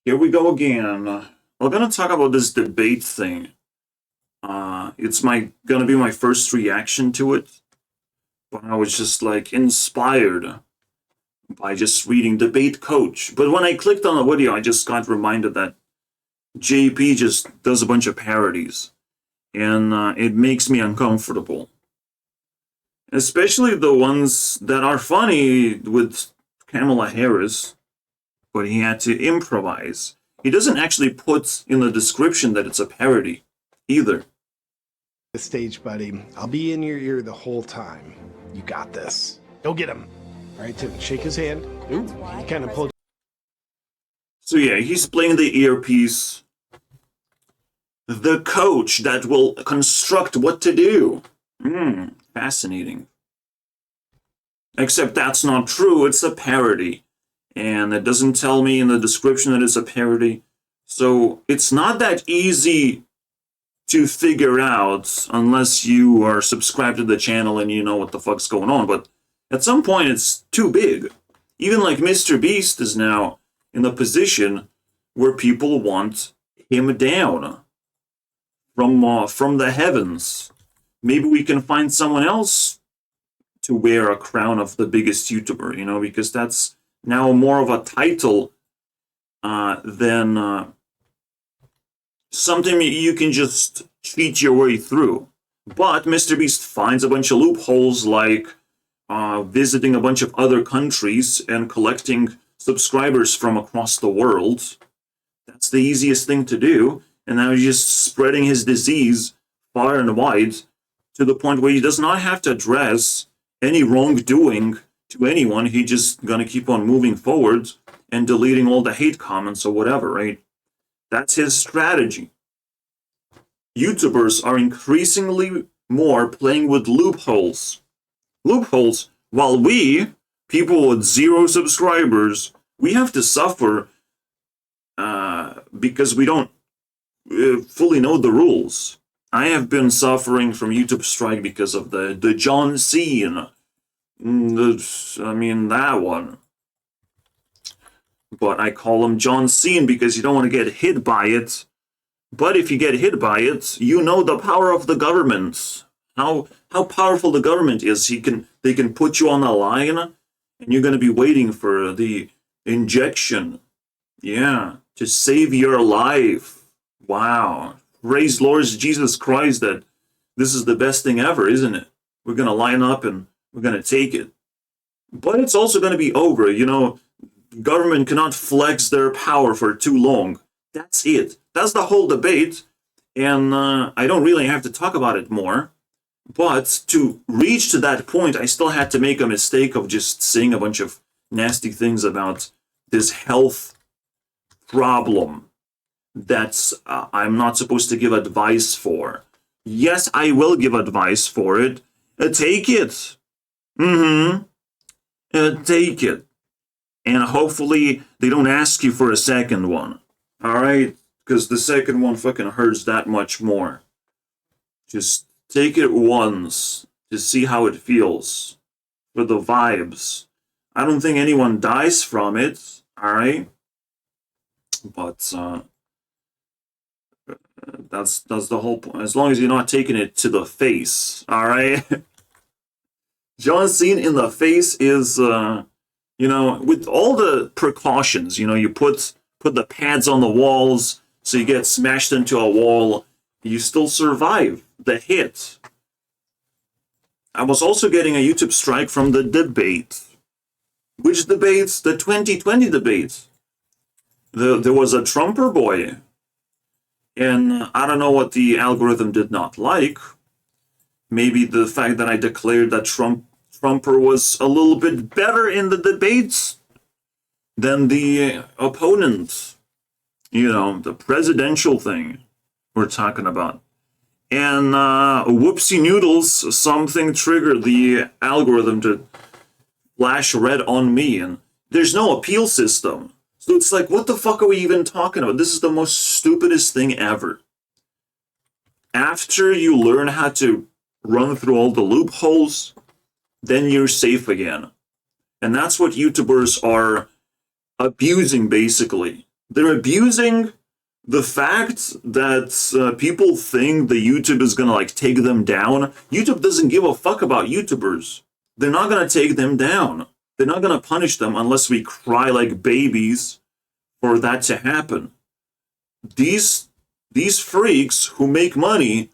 Here we go again. We're gonna talk about this debate thing. It's gonna be my first reaction to it, but I was just like inspired by just reading Debate Coach. But when I clicked on the video, I just got reminded that JP just does a bunch of parodies, and it makes me uncomfortable. Especially the ones that are funny with Kamala Harris, but he had to improvise. He doesn't actually put in the description that it's a parody either. The stage, buddy. I'll be in your ear the whole time. You got this. Go get him. All right, Tim, shake his hand. Ooh, he kind of pulled. So yeah, he's playing the earpiece. The coach that will construct what to do. Fascinating. Except that's not true, it's a parody. And it doesn't tell me in the description that it's a parody. So it's not that easy to figure out unless you are subscribed to the channel and you know what the fuck's going on. But at some point it's too big. Even like Mr. Beast is now in the position where people want him down from the heavens. Maybe we can find someone else to wear a crown of the biggest YouTuber, you know, because that's now more of a title than something you can just cheat your way through. But Mr. Beast finds a bunch of loopholes, like visiting a bunch of other countries and collecting subscribers from across the world. That's the easiest thing to do. And now he's just spreading his disease far and wide to the point where he does not have to address any wrongdoing to anyone. He's just gonna keep on moving forward and deleting all the hate comments or whatever, right? That's his strategy. YouTubers are increasingly more playing with loopholes. Loopholes, while we, people with 0 subscribers, we have to suffer because we don't fully know the rules. I have been suffering from YouTube strike because of the John Cena. That one. But I call him John Cena because you don't want to get hit by it. But if you get hit by it, you know the power of the government. How powerful the government is. They can put you on the line, and you're going to be waiting for the injection. Yeah, to save your life. Wow. Praise Lord Jesus Christ that this is the best thing ever, isn't it? We're going to line up and we're going to take it. But it's also going to be over, you know. Government cannot flex their power for too long. That's it. That's the whole debate. And I don't really have to talk about it more. But to reach to that point, I still had to make a mistake of just saying a bunch of nasty things about this health problem that I'm not supposed to give advice for. Yes, I will give advice for it. Take it. Take it. And hopefully they don't ask you for a second one. Alright? Because the second one fucking hurts that much more. Just take it once to see how it feels. For the vibes. I don't think anyone dies from it. Alright? But that's the whole point. As long as you're not taking it to the face. Alright? John Cena in the face is you know, with all the precautions, you know, you put the pads on the walls so you get smashed into a wall, you still survive the hit. I was also getting a YouTube strike from the debate. Which debates? The 2020 debate. There was a Trumper boy. And I don't know what the algorithm did not like. Maybe the fact that I declared that Trumper was a little bit better in the debates than the opponent. You know, the presidential thing we're talking about. And whoopsie noodles, something triggered the algorithm to flash red on me. And there's no appeal system. So it's like, what the fuck are we even talking about? This is the most stupidest thing ever. After you learn how to run through all the loopholes, then you're safe again. And that's what YouTubers are abusing, basically. They're abusing the fact that people think the YouTube is gonna like take them down. YouTube doesn't give a fuck about YouTubers. They're not gonna take them down. They're not gonna punish them unless we cry like babies for that to happen. These freaks who make money,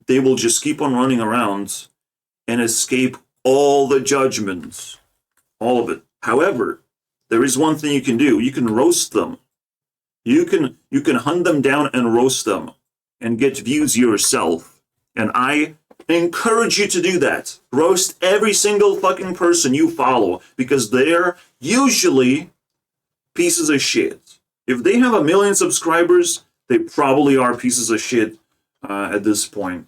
they will just keep on running around and escape all the judgments. All of it. However, there is one thing you can do. You can roast them. You can hunt them down and roast them and get views yourself. And I encourage you to do that. Roast every single fucking person you follow because they're usually pieces of shit. If they have 1 million subscribers, they probably are pieces of shit at this point.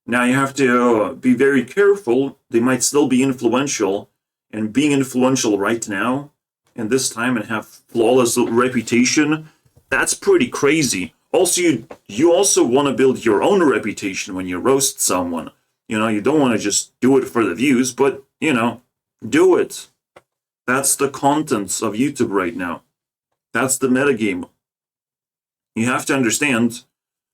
Now you have to be very careful. They might still be influential, and being influential right now and this time and have flawless reputation, that's pretty crazy. Also, you also want to build your own reputation when you roast someone. You know, you don't want to just do it for the views, but, you know, do it. That's the contents of YouTube right now. That's the metagame. You have to understand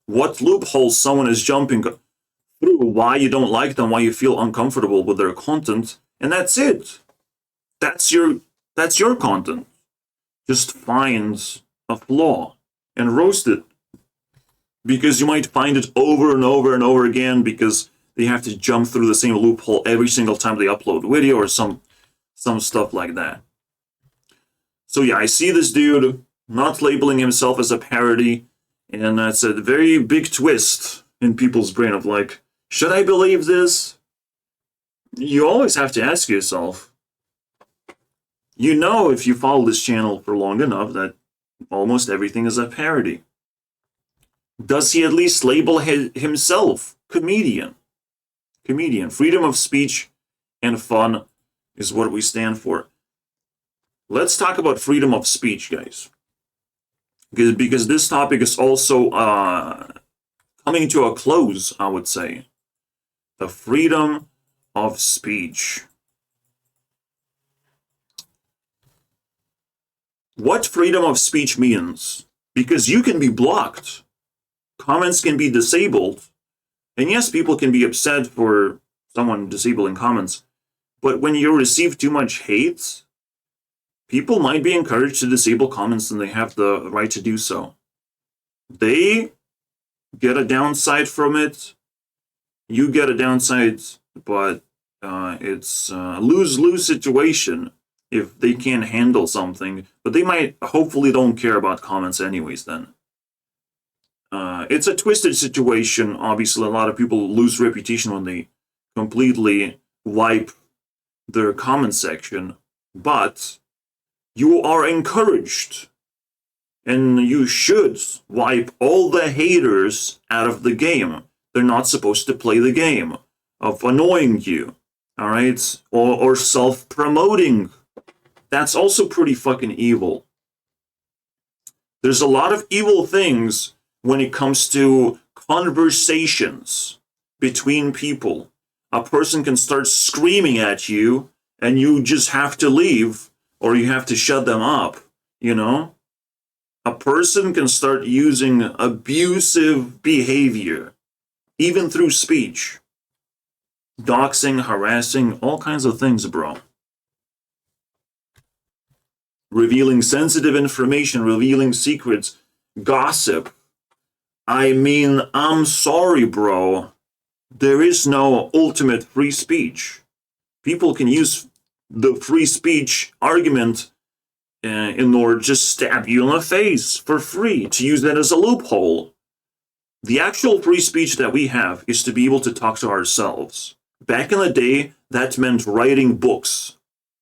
what loopholes someone is jumping through, why you don't like them, why you feel uncomfortable with their content, and that's it. That's your content. Just find a flaw and roast it. Because you might find it over and over and over again because they have to jump through the same loophole every single time they upload video or some stuff like that. So yeah, I see this dude not labeling himself as a parody, and that's a very big twist in people's brain of like, should I believe this? You always have to ask yourself. You know, if you follow this channel for long enough, that almost everything is a parody. Does he at least label himself comedian? Comedian. Freedom of speech and fun is what we stand for. Let's talk about freedom of speech, guys. Because this topic is also coming to a close, I would say. The freedom of speech. What freedom of speech means? Because you can be blocked. Comments can be disabled. And yes, people can be upset for someone disabling comments. But when you receive too much hate, people might be encouraged to disable comments and they have the right to do so. They get a downside from it. You get a downside, but it's a lose-lose situation if they can't handle something. But they might, hopefully don't care about comments anyways then. It's a twisted situation. Obviously, a lot of people lose reputation when they completely wipe their comment section. But you are encouraged, and you should wipe all the haters out of the game. They're not supposed to play the game of annoying you, all right? Or self-promoting. That's also pretty fucking evil. There's a lot of evil things when it comes to conversations between people. A person can start screaming at you, and you just have to leave, or you have to shut them up, you know? A person can start using abusive behavior, even through speech. Doxing, harassing, all kinds of things, bro. Revealing sensitive information, revealing secrets, gossip. I mean, I'm sorry, bro. There is no ultimate free speech. People can use the free speech argument in order to just stab you in the face for free, to use that as a loophole. The actual free speech that we have is to be able to talk to ourselves. Back in the day, that meant writing books.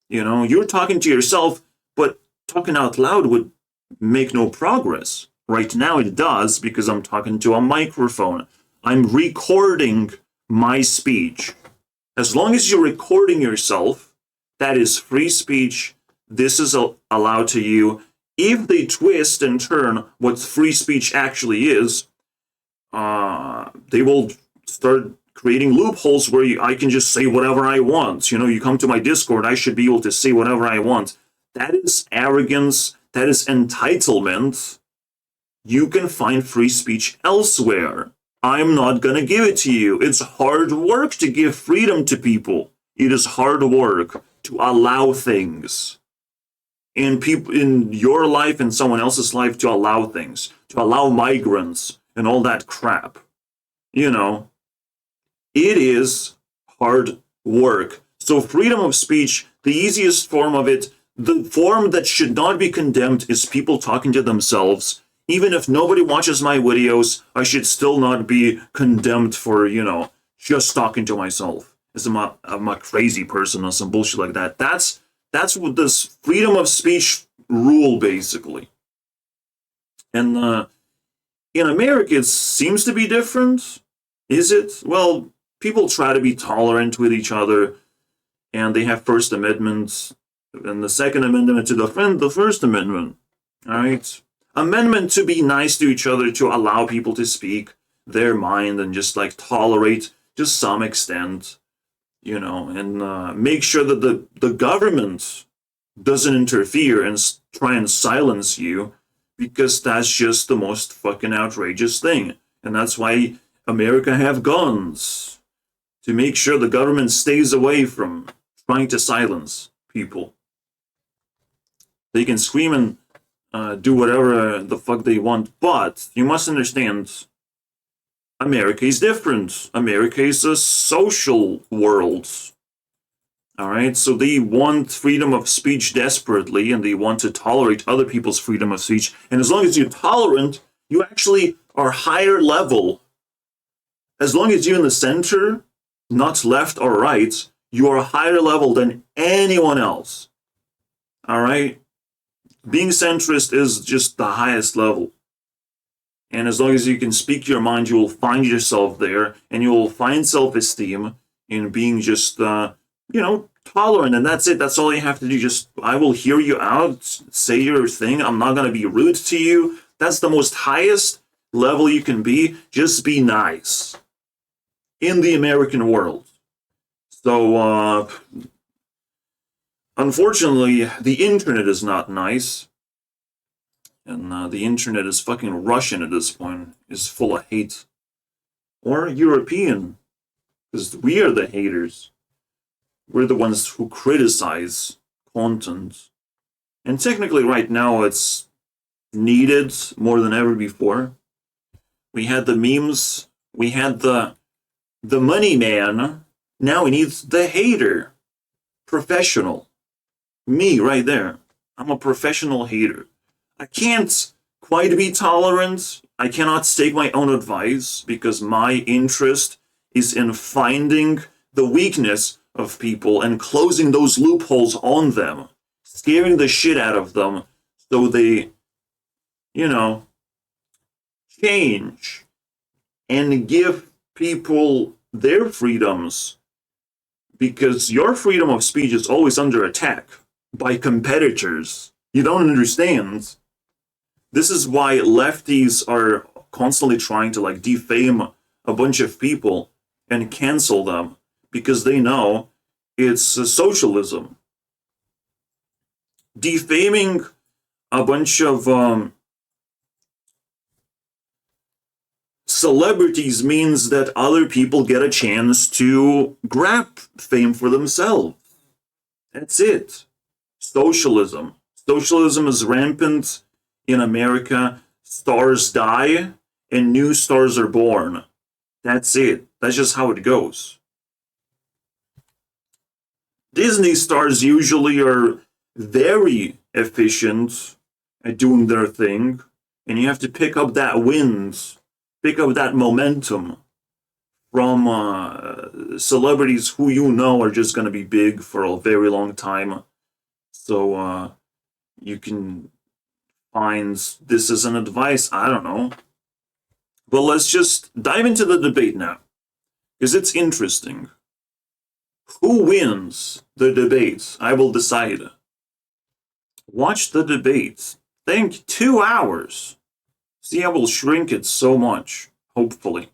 You know, you're talking to yourself, but talking out loud would make no progress. Right now it does, because I'm talking to a microphone. I'm recording my speech. As long as you're recording yourself, that is free speech. This is allowed to you. If they twist and turn what free speech actually is, they will start creating loopholes where I can just say whatever I want. You know, you come to my Discord, I should be able to say whatever I want. That is arrogance. That is entitlement. you can find free speech elsewhere. I'm not gonna give it to you. It's hard work to give freedom to people. It is hard work to allow things in people, in your life and someone else's life, to allow things, to allow migrants and all that crap. You know, it is hard work. So freedom of speech, the easiest form of it, the form that should not be condemned, is people talking to themselves. Even if nobody watches my videos, I should still not be condemned for, just talking to myself. As I'm a crazy person or some bullshit like that. That's what this freedom of speech rule, basically. And in America, it seems to be different. Is it? Well, people try to be tolerant with each other, and they have First Amendment and the Second Amendment to defend the First Amendment. All right? Amendment to be nice to each other, to allow people to speak their mind and just like tolerate to some extent, and make sure that the government doesn't interfere and try and silence you, because that's just the most fucking outrageous thing. And that's why America have guns, to make sure the government stays away from trying to silence people. They can scream and do whatever the fuck they want, but you must understand, America is different. America is a social world. Alright, so they want freedom of speech desperately, and they want to tolerate other people's freedom of speech. And as long as you're tolerant, you actually are higher level. As long as you're in the center, not left or right, you are a higher level than anyone else. Alright? Being centrist is just the highest level. And as long as you can speak your mind, you will find yourself there, and you will find self-esteem in being just, tolerant. And that's it. That's all you have to do. Just, I will hear you out, say your thing. I'm not going to be rude to you. That's the most highest level you can be. Just be nice in the American world. So, unfortunately, the internet is not nice. And the internet is fucking Russian at this point. Is full of hate. Or European. Because we are the haters. We're the ones who criticize content. And technically right now it's needed more than ever before. We had the memes. We had the money man. Now we need the hater. Professional. Me right there. I'm a professional hater. I can't quite be tolerant. I cannot take my own advice, because my interest is in finding the weakness of people and closing those loopholes on them, scaring the shit out of them so they, change and give people their freedoms, because your freedom of speech is always under attack by competitors. You don't understand. This is why lefties are constantly trying to defame a bunch of people and cancel them, because they know it's socialism. Defaming a bunch of celebrities means that other people get a chance to grab fame for themselves. That's it. Socialism. Socialism is rampant in America. Stars die and new stars are born. That's it. That's just how it goes. Disney stars usually are very efficient at doing their thing, and you have to pick up that wind, pick up that momentum from celebrities who are just going to be big for a very long time. So you can find this as an advice, I don't know. But let's just dive into the debate now, because it's interesting. Who wins the debate? I will decide. Watch the debate. Think 2 hours. See, I will shrink it so much, hopefully.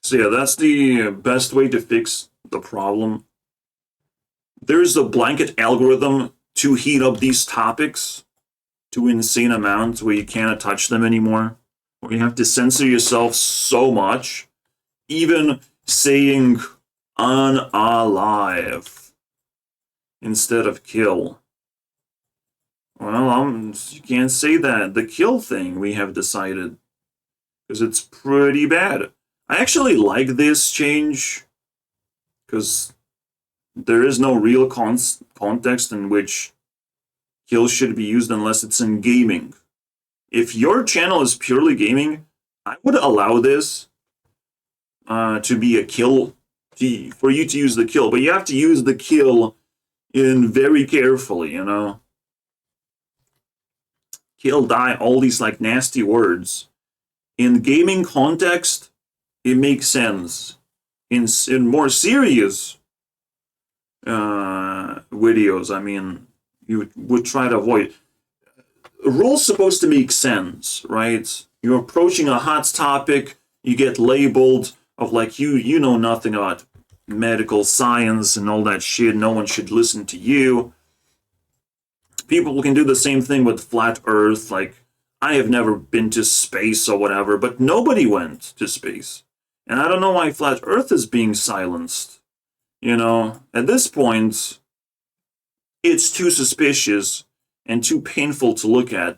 So yeah, that's the best way to fix the problem. There's a blanket algorithm to heat up these topics. to insane amounts where you can't touch them anymore, where you have to censor yourself so much, even saying unalive instead of kill. Well, you can't say that. The kill thing, we have decided, because it's pretty bad. I actually like this change, because there is no real context in which kill should be used unless it's in gaming. If your channel is purely gaming, I would allow this to be a kill, for you to use the kill, but you have to use the kill in very carefully, you know? Kill, die, all these like nasty words. In gaming context, it makes sense. In more serious videos, I mean, you would try to avoid. A rule's supposed to make sense, right? You're approaching a hot topic, you get labeled of like you know nothing about medical science and all that shit, no one should listen to you. People can do the same thing with flat earth, like, I have never been to space or whatever, but nobody went to space. And I don't know why flat earth is being silenced. You know, at this point, it's too suspicious and too painful to look at.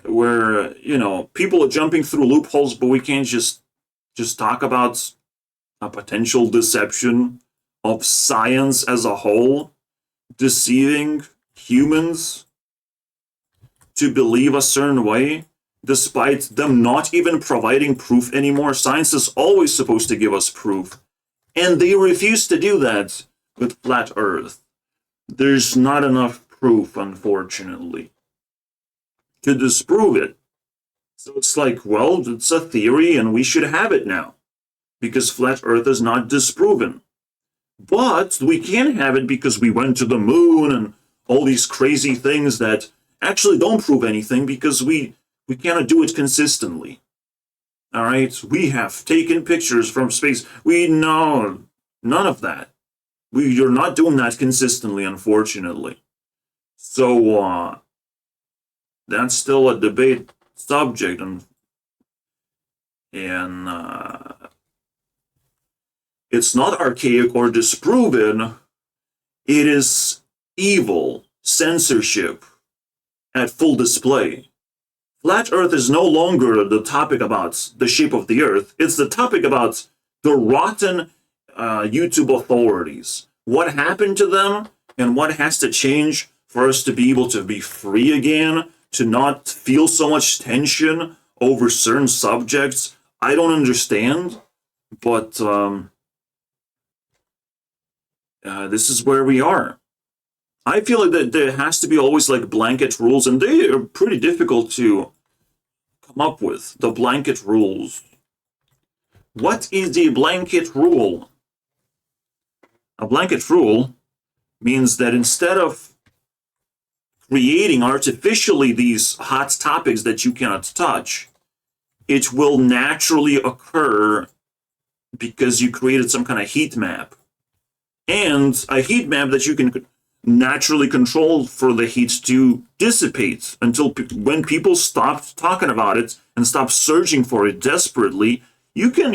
Where, you know, people are jumping through loopholes, but we can't just talk about a potential deception of science as a whole, deceiving humans to believe a certain way, despite them not even providing proof anymore. Science is always supposed to give us proof, and they refuse to do that with flat earth. There's not enough proof, unfortunately, to disprove it. So it's like, well, it's a theory and we should have it now, because flat earth is not disproven. But we can't have it because we went to the moon and all these crazy things that actually don't prove anything, because we cannot do it consistently. All right? We have taken pictures from space. We know none of that. You're not doing that consistently, unfortunately. So that's still a debate subject, and it's not archaic or disproven. It is evil censorship at full display. Flat Earth is no longer the topic about the shape of the Earth. It's the topic about the rotten YouTube authorities. What happened to them and what has to change for us to be able to be free again, to not feel so much tension over certain subjects. I don't understand, but this is where we are. I feel like that there has to be always like blanket rules, and they are pretty difficult to come up with. The blanket rules. What is the blanket rule? A blanket rule means that instead of creating artificially these hot topics that you cannot touch, it will naturally occur because you created some kind of heat map. And a heat map that you can naturally control for the heat to dissipate until when people stop talking about it and stop searching for it desperately, you can,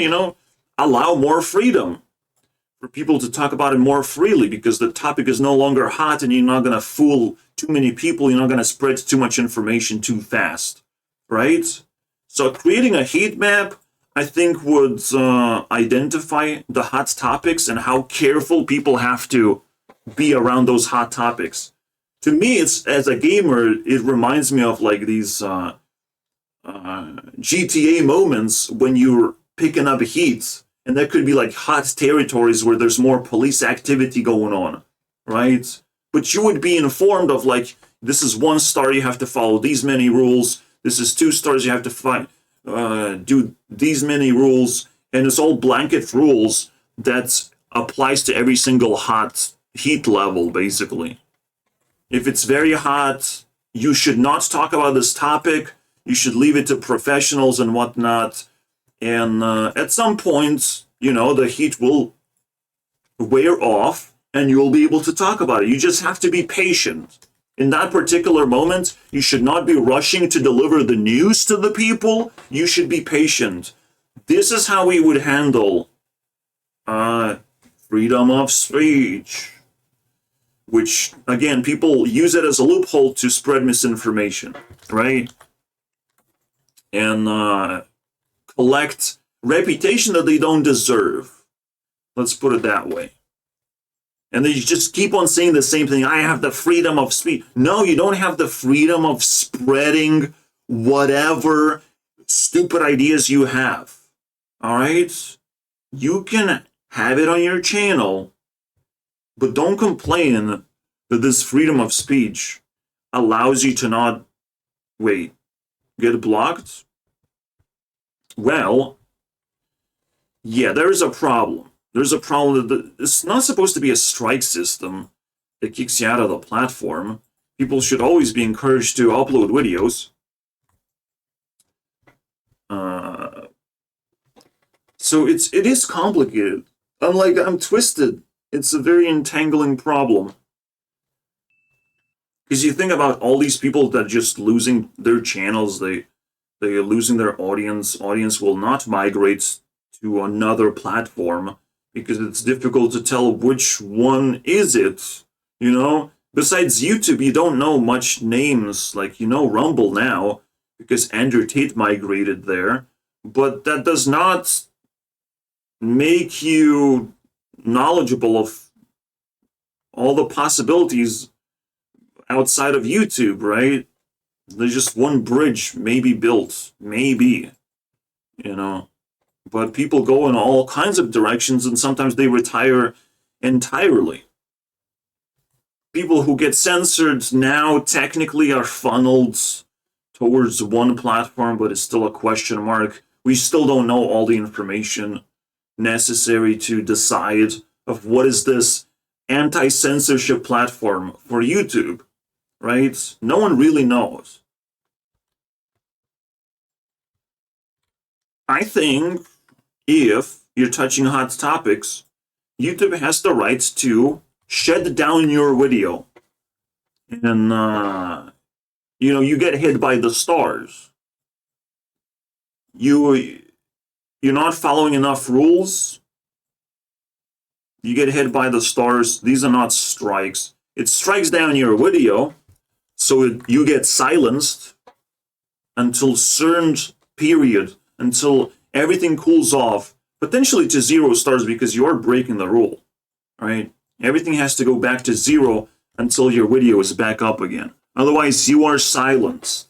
allow more freedom for people to talk about it more freely, because the topic is no longer hot and you're not going to fool too many people. You're not going to spread too much information too fast, right? So creating a heat map, I think, would identify the hot topics and how careful people have to be around those hot topics. To me, it's, as a gamer, it reminds me of like these GTA moments when you're picking up heat, and there could be like hot territories where there's more police activity going on, right? But you would be informed of like, this is 1 star, you have to follow these many rules. This is 2 stars, you have to do these many rules, and it's all blanket rules that applies to every single hot heat level, basically. If it's very hot, you should not talk about this topic. You should leave it to professionals and whatnot. And at some point, the heat will wear off and you'll be able to talk about it. You just have to be patient. In that particular moment, you should not be rushing to deliver the news to the people. You should be patient. This is how we would handle freedom of speech, which, again, people use it as a loophole to spread misinformation, right? And collect reputation that they don't deserve. Let's put it that way. And they just keep on saying the same thing. I have the freedom of speech. No, you don't have the freedom of spreading whatever stupid ideas you have. All right? You can have it on your channel, but don't complain that this freedom of speech allows you to not, get blocked? Well, yeah, there is a problem. There's a problem that it's not supposed to be a strike system that kicks you out of the platform. People should always be encouraged to upload videos. So it is complicated. I'm twisted. It's a very entangling problem. Because you think about all these people that are just losing their channels, they're losing their audience. Audience will not migrate to another platform because it's difficult to tell which one is it, Besides YouTube, you don't know much names, like Rumble now, because Andrew Tate migrated there, but that does not make you knowledgeable of all the possibilities outside of YouTube, right? There's just one bridge maybe built, maybe, But people go in all kinds of directions, and sometimes they retire entirely. People who get censored now technically are funneled towards one platform, but it's still a question mark. We still don't know all the information necessary to decide of what is this anti-censorship platform for YouTube, right? No one really knows. I think if you're touching hot topics, YouTube has the right to shut down your video. And, you get hit by the stars. You're not following enough rules. You get hit by the stars. These are not strikes. It strikes down your video, so you get silenced until certain period, until everything cools off, potentially to 0 stars because you're breaking the rule, right? Everything has to go back to 0 until your video is back up again. Otherwise, you are silenced.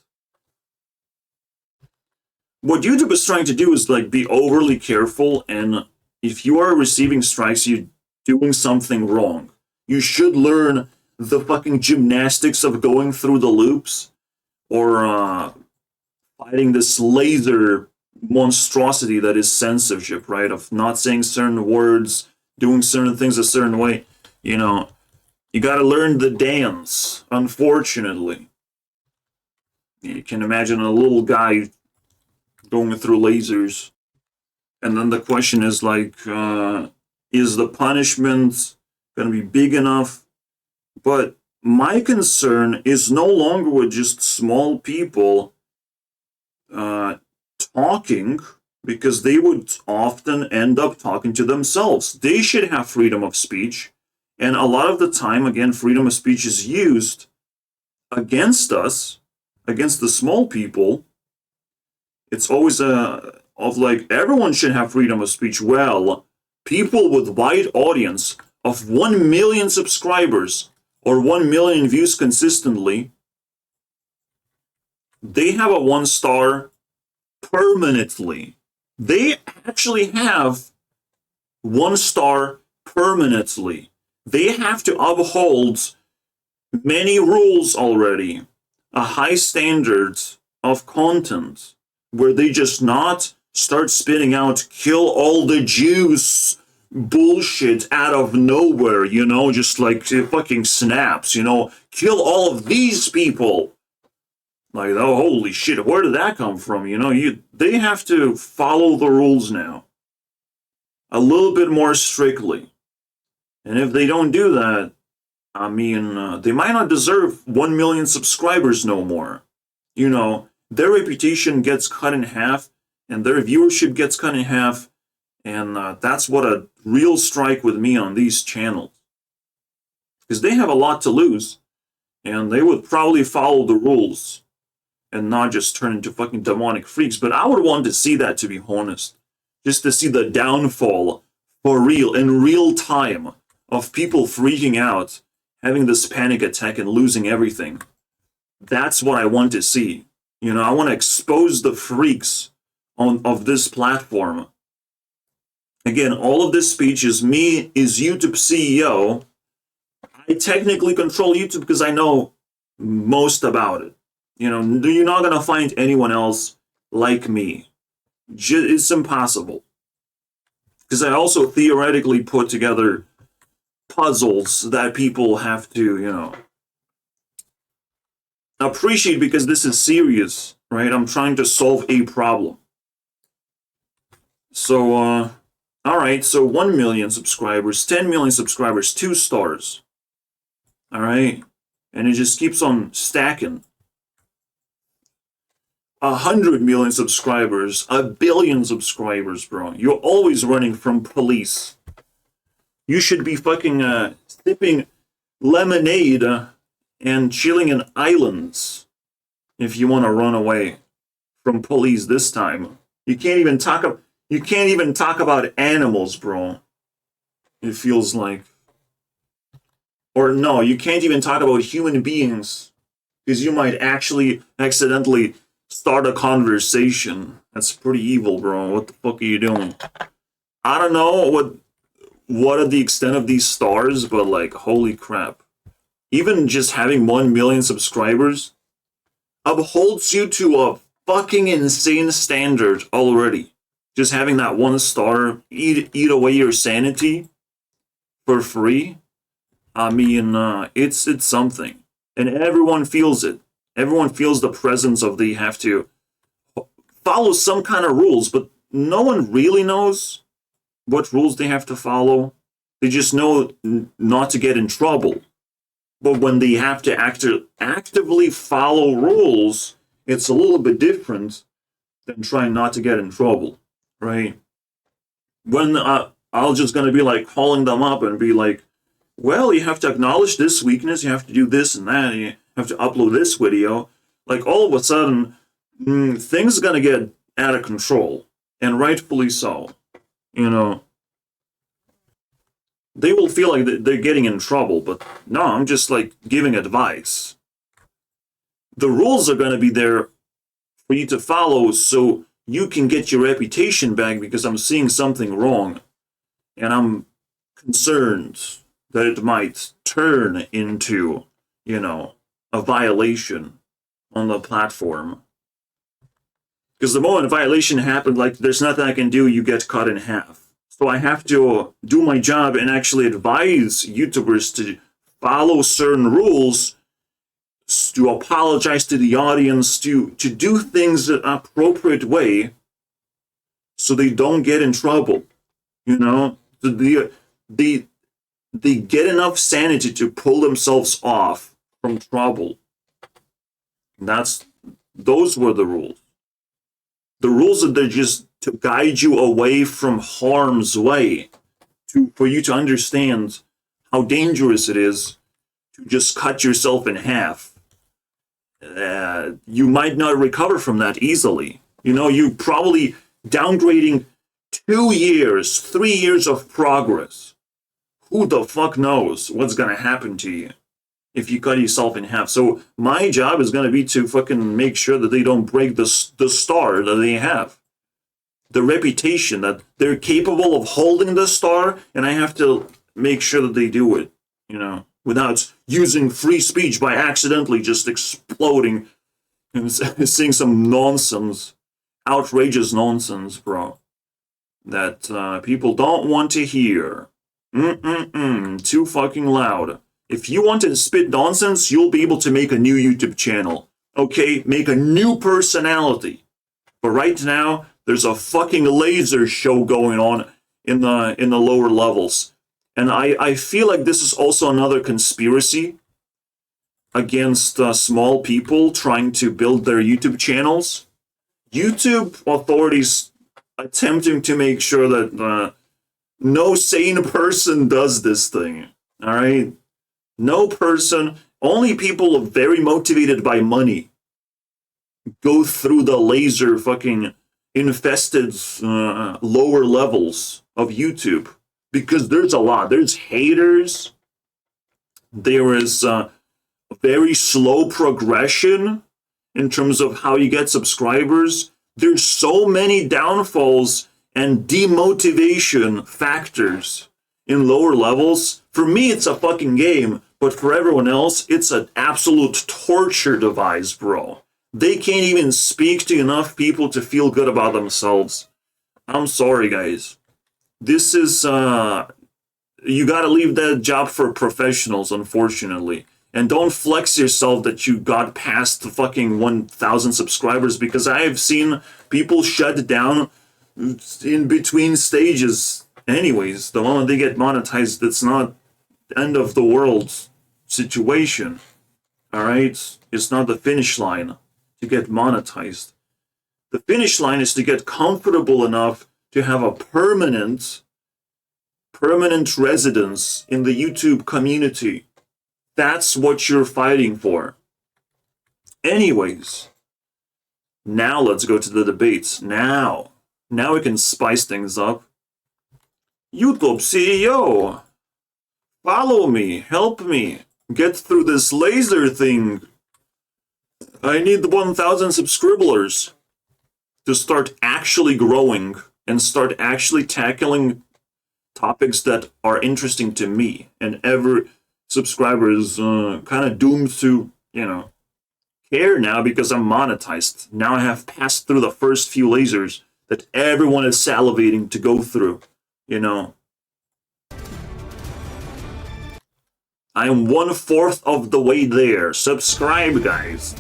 What YouTube is trying to do is be overly careful, and if you are receiving strikes, you're doing something wrong. You should learn the fucking gymnastics of going through the loops, or fighting this laser monstrosity that is censorship, right? Of not saying certain words, doing certain things a certain way. You gotta learn the dance, unfortunately. You can imagine a little guy going through lasers. And then the question is is the punishment gonna be big enough? But my concern is no longer with just small people talking, because they would often end up talking to themselves. They should have freedom of speech. And a lot of the time, again, freedom of speech is used against us, against the small people. It's always everyone should have freedom of speech. Well, people with wide audience of 1 million subscribers or 1 million views consistently, they have a 1-star permanently. They actually have 1-star permanently. They have to uphold many rules already, a high standard of content, where they just not start spitting out kill all the Jews bullshit out of nowhere, just it fucking snaps, kill all of these people. Oh, holy shit, where did that come from? They have to follow the rules now a little bit more strictly. And if they don't do that, I mean, they might not deserve 1 million subscribers no more. You know, their reputation gets cut in half, and their viewership gets cut in half, and that's what a real strike with me on these channels. Because they have a lot to lose, and they would probably follow the rules and not just turn into fucking demonic freaks. But I would want to see that, to be honest. Just to see the downfall for real, in real time, of people freaking out, having this panic attack and losing everything. That's what I want to see. You know, I want to expose the freaks of this platform. Again, all of this speech is me, is YouTube CEO. I technically control YouTube because I know most about it. You know, you're not going to find anyone else like me. It's impossible. Because I also theoretically put together puzzles that people have to, you know, appreciate because this is serious, right? I'm trying to solve a problem. So, alright, so 1 million subscribers, 10 million subscribers, 2 stars. Alright? And it just keeps on stacking. 100 million subscribers, 1 billion subscribers, bro. You're always running from police. You should be fucking sipping lemonade and chilling in islands if you want to run away from police this time. You can't even talk about animals, bro. It feels like. Or no, you can't even talk about human beings because you might actually accidentally start a conversation. That's pretty evil, bro. What the fuck are you doing? I don't know what are the extent of these stars, but like, holy crap. Even just having 1 million subscribers upholds you to a fucking insane standard already. Just having that 1 star eat away your sanity for free. I mean, it's something. And everyone feels it. Everyone feels the presence of they have to follow some kind of rules, but no one really knows what rules they have to follow. They just know not to get in trouble. But when they have to actively follow rules, it's a little bit different than trying not to get in trouble, right? When I'll just gonna be like calling them up and be like, well, you have to acknowledge this weakness, you have to do this and that, and you have to upload this video. Like, all of a sudden, things are gonna get out of control, and rightfully so. You know, they will feel like they're getting in trouble, but no, I'm just like giving advice. The rules are gonna be there for you to follow so you can get your reputation back because I'm seeing something wrong, and I'm concerned that it might turn into, you know, a violation on the platform. Because the moment a violation happened, like, there's nothing I can do, you get cut in half. So I have to do my job and actually advise YouTubers to follow certain rules, to apologize to the audience, to do things an appropriate way so they don't get in trouble. You know? They get enough sanity to pull themselves off from trouble. Those were the rules. The rules are there just to guide you away from harm's way, for you to understand how dangerous it is to just cut yourself in half. You might not recover from that easily. You know, you probably downgrading 2 years, 3 years of progress. Who the fuck knows what's gonna happen to you if you cut yourself in half? So my job is gonna be to fucking make sure that they don't break the star that they have. The reputation that they're capable of holding the star, and I have to make sure that they do it, you know, without using free speech by accidentally just exploding and saying some nonsense, outrageous nonsense, bro, that people don't want to hear. Too fucking loud. If you want to spit nonsense, you'll be able to make a new YouTube channel. Okay? Make a new personality. But right now, there's a fucking laser show going on in the lower levels. And I feel like this is also another conspiracy against small people trying to build their YouTube channels. YouTube authorities attempting to make sure that no sane person does this thing. All right? No person, only people very motivated by money go through the laser fucking infested lower levels of YouTube. Because there's a lot. There's haters. There is very slow progression in terms of how you get subscribers. There's so many downfalls and demotivation factors in lower levels. For me, it's a fucking game, but for everyone else, it's an absolute torture device, bro. They can't even speak to enough people to feel good about themselves. I'm sorry, guys. This is, you gotta leave that job for professionals, unfortunately. And don't flex yourself that you got past the fucking 1,000 subscribers, because I have seen people shut down in between stages. Anyways, the moment they get monetized, it's not the end of the world situation. Alright? It's not the finish line to get monetized. The finish line is to get comfortable enough to have a permanent residence in the YouTube community. That's what you're fighting for. Anyways, now let's go to the debates. Now we can spice things up. YouTube CEO, follow me, help me get through this laser thing. I need 1,000 subscribers to start actually growing and start actually tackling topics that are interesting to me. And every subscriber is kind of doomed to, care now because I'm monetized. Now I have passed through the first few lasers that everyone is salivating to go through, I am 1/4 of the way there. Subscribe, guys.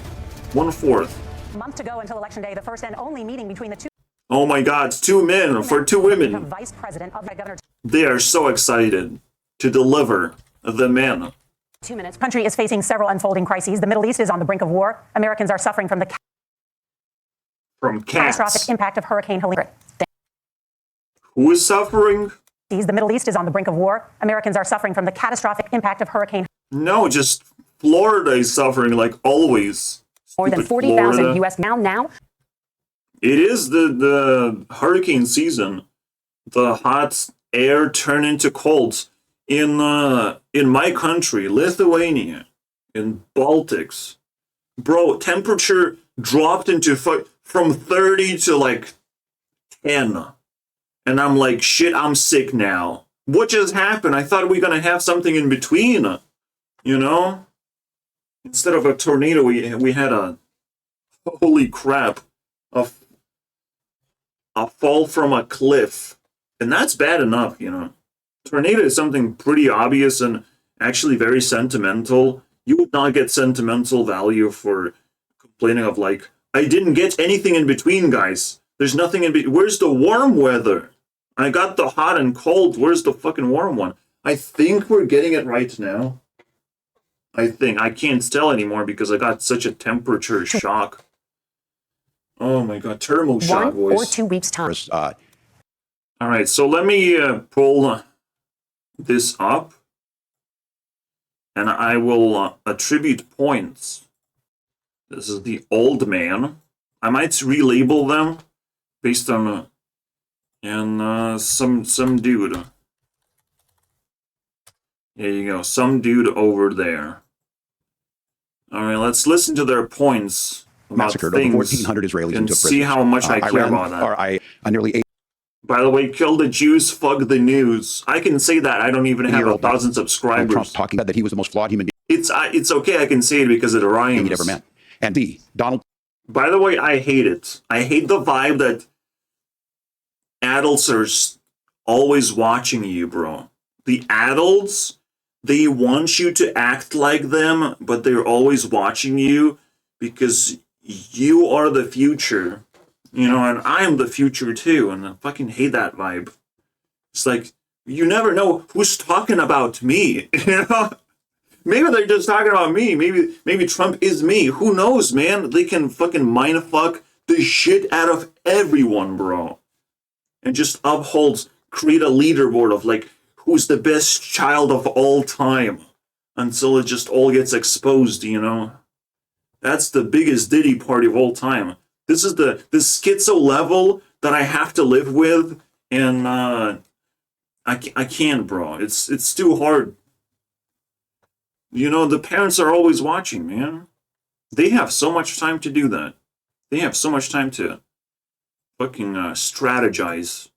1/4. A month to go until Election Day, the first and only meeting between the two. Oh my God, it's 2 men for 2 women. Vice President of the Governor. They are so excited to deliver the men. 2 minutes. Country is facing several unfolding crises. The Middle East is on the brink of war. Americans are suffering from the catastrophic impact of Hurricane Helene. Who is suffering? The Middle East is on the brink of war. Americans are suffering from the catastrophic impact of Hurricane. No, just Florida is suffering like always. More than 40,000 U.S. now. It is the hurricane season. The hot air turned into cold. In my country, Lithuania, in Baltics, bro, temperature dropped into from 30 to like 10. And I'm like, shit, I'm sick now. What just happened? I thought we were gonna have something in between, Instead of a tornado, we had a, holy crap, a fall from a cliff. And that's bad enough, Tornado is something pretty obvious and actually very sentimental. You would not get sentimental value for complaining of like, I didn't get anything in between, guys. There's nothing in between. Where's the warm weather? I got the hot and cold. Where's the fucking warm one? I think we're getting it right now. I can't tell anymore because I got such a temperature shock. Oh my God, thermal shock voice. 1 or 2 weeks time. All right, so let me pull this up, and I will attribute points. This is the old man. I might relabel them based on some dude. There you go, some dude over there. All right, let's listen to their points about massacred things over 1,400 Israelis and into see how much I care about that. Nearly By the way, kill the Jews, fuck the news. I can say that. I don't even have 1,000 subscribers. Trump talking about that he was the most flawed human being It's okay. I can say it because it rhymes. he'd ever met. And Donald. By the way, I hate it. I hate the vibe that adults are always watching you, bro. The adults, they want you to act like them, but they're always watching you because you are the future. And I am the future too, and I fucking hate that vibe. It's like, You never know who's talking about me. You know, maybe they're just talking about me. Maybe Trump is me. Who knows, man? They can fucking mindfuck the shit out of everyone, bro, and just create a leaderboard of like who's the best child of all time until it just all gets exposed. You know, that's the biggest Diddy party of all time. This is the schizo level that I have to live with, and I can't, bro. It's too hard. You know, the parents are always watching, man. They have so much time to do that. They have so much time to fucking strategize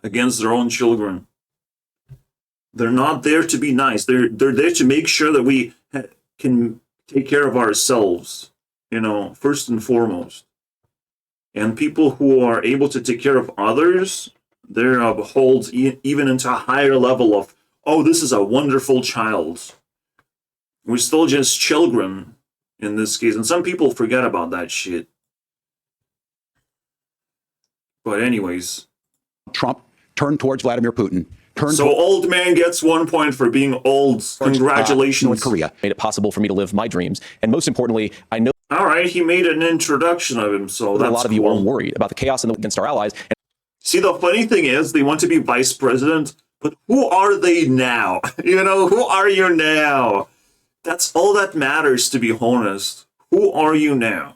against their own children. They're not there to be nice. They're there to make sure that we can take care of ourselves, you know, first and foremost. And people who are able to take care of others, they're hold even into a higher level of, oh, this is a wonderful child. We're still just children in this case, and some people forget about that shit. But anyways. Trump turned towards Vladimir Putin. So old man gets 1 point for being old. Congratulations. North Korea made it possible for me to live my dreams. And most importantly, I know all right, he made an introduction of him, so that's a lot of you are worried about the chaos against our allies. And see, the funny thing is, they want to be vice president, but who are they now? You know, who are you now? That's all that matters, to be honest. Who are you now?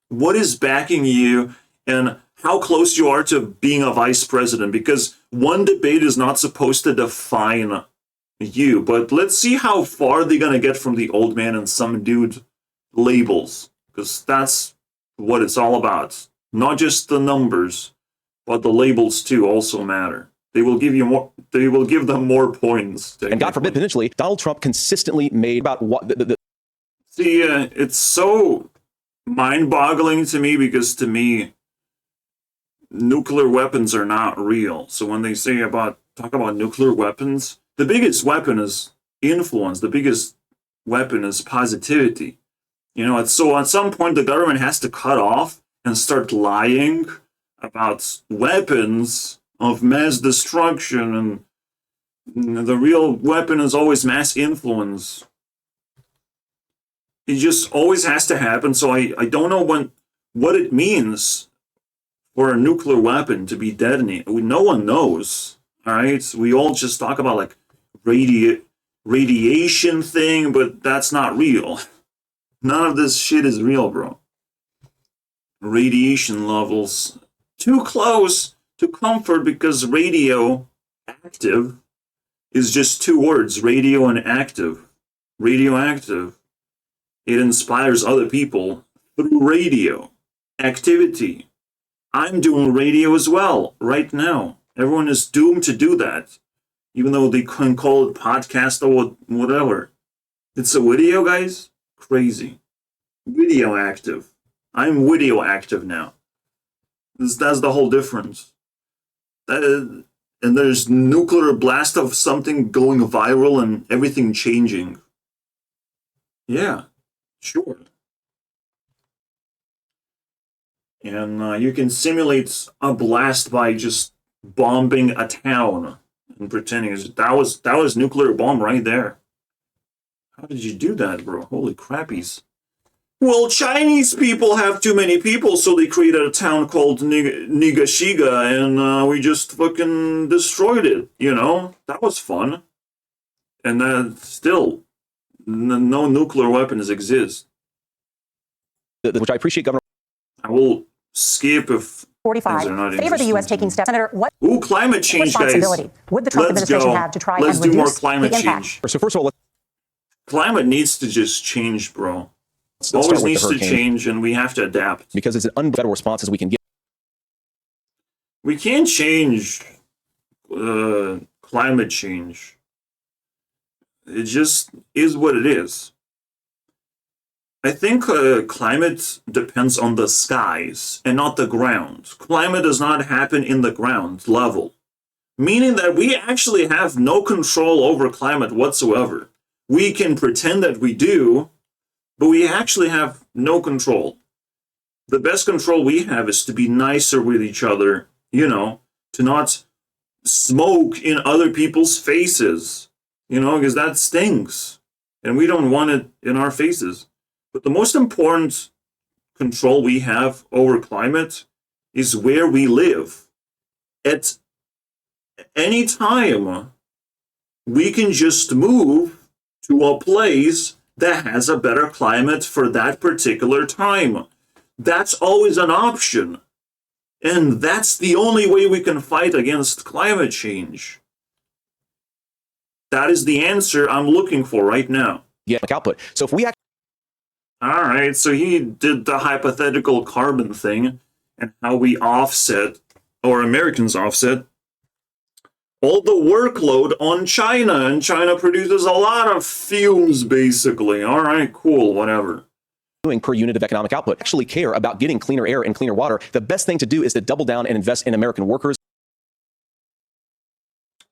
What is backing you, and how close you are to being a vice president? Because one debate is not supposed to define you, but let's see how far they're going to get from the old man and some dude labels, because that's what it's all about. Not just the numbers, but the labels too also matter. They will give you more. They will give them more points. And God forbid, potentially, Donald Trump consistently made about what See, it's so mind-boggling to me, because to me, nuclear weapons are not real. So when they talk about nuclear weapons, the biggest weapon is influence. The biggest weapon is positivity. You know, so at some point the government has to cut off and start lying about weapons of mass destruction, and the real weapon is always mass influence. It just always has to happen. So I don't know what it means for a nuclear weapon to be detonated. No one knows. All right, we all just talk about like radiation thing, but that's not real. None of this shit is real, bro. Radiation levels too close to comfort, because radioactive is just two words, radio and active. Radioactive. It inspires other people through radio activity. I'm doing radio as well right now. Everyone is doomed to do that, even though they can call it podcast or whatever. It's a video, guys. Crazy. Video active. I'm video active now. That's the whole difference. And there's nuclear blast of something going viral and everything changing. Yeah, sure. And you can simulate a blast by just bombing a town and pretending that was nuclear bomb right there. How did you do that, bro? Holy crappies. Well, Chinese people have too many people, so they created a town called Nigashiga, and we just fucking destroyed it, you know? That was fun. And still, no nuclear weapons exist. which I appreciate, Governor. I will skip if 45. things are not Favor the U.S. interesting to taking me. steps. Senator, what Ooh, climate change, guys. responsibility would the Trump administration have to try Let's and do more reduce climate the impact? change. So first of all, Climate needs to just change, bro. let's Always start with needs the to hurricane, change, and we have to adapt. because it's an unbetter response as we can get. We can't change climate change. It just is what it is. I think climate depends on the skies and not the ground. Climate does not happen in the ground level, meaning that we actually have no control over climate whatsoever. We can pretend that we do, but we actually have no control. The best control we have is to be nicer with each other, you know, to not smoke in other people's faces, you know, because that stinks. And we don't want it in our faces. But the most important control we have over climate is where we live. At any time, we can just move to a place that has a better climate for that particular time. That's always an option. And that's the only way we can fight against climate change. That is the answer I'm looking for right now. get output. So if we actually All right, so he did the hypothetical carbon thing and how we offset, or Americans offset, all the workload on China, and China produces a lot of fumes, basically. All right, cool, whatever. doing per unit of economic output actually care about getting cleaner air and cleaner water, the best thing to do is to double down and invest in American workers.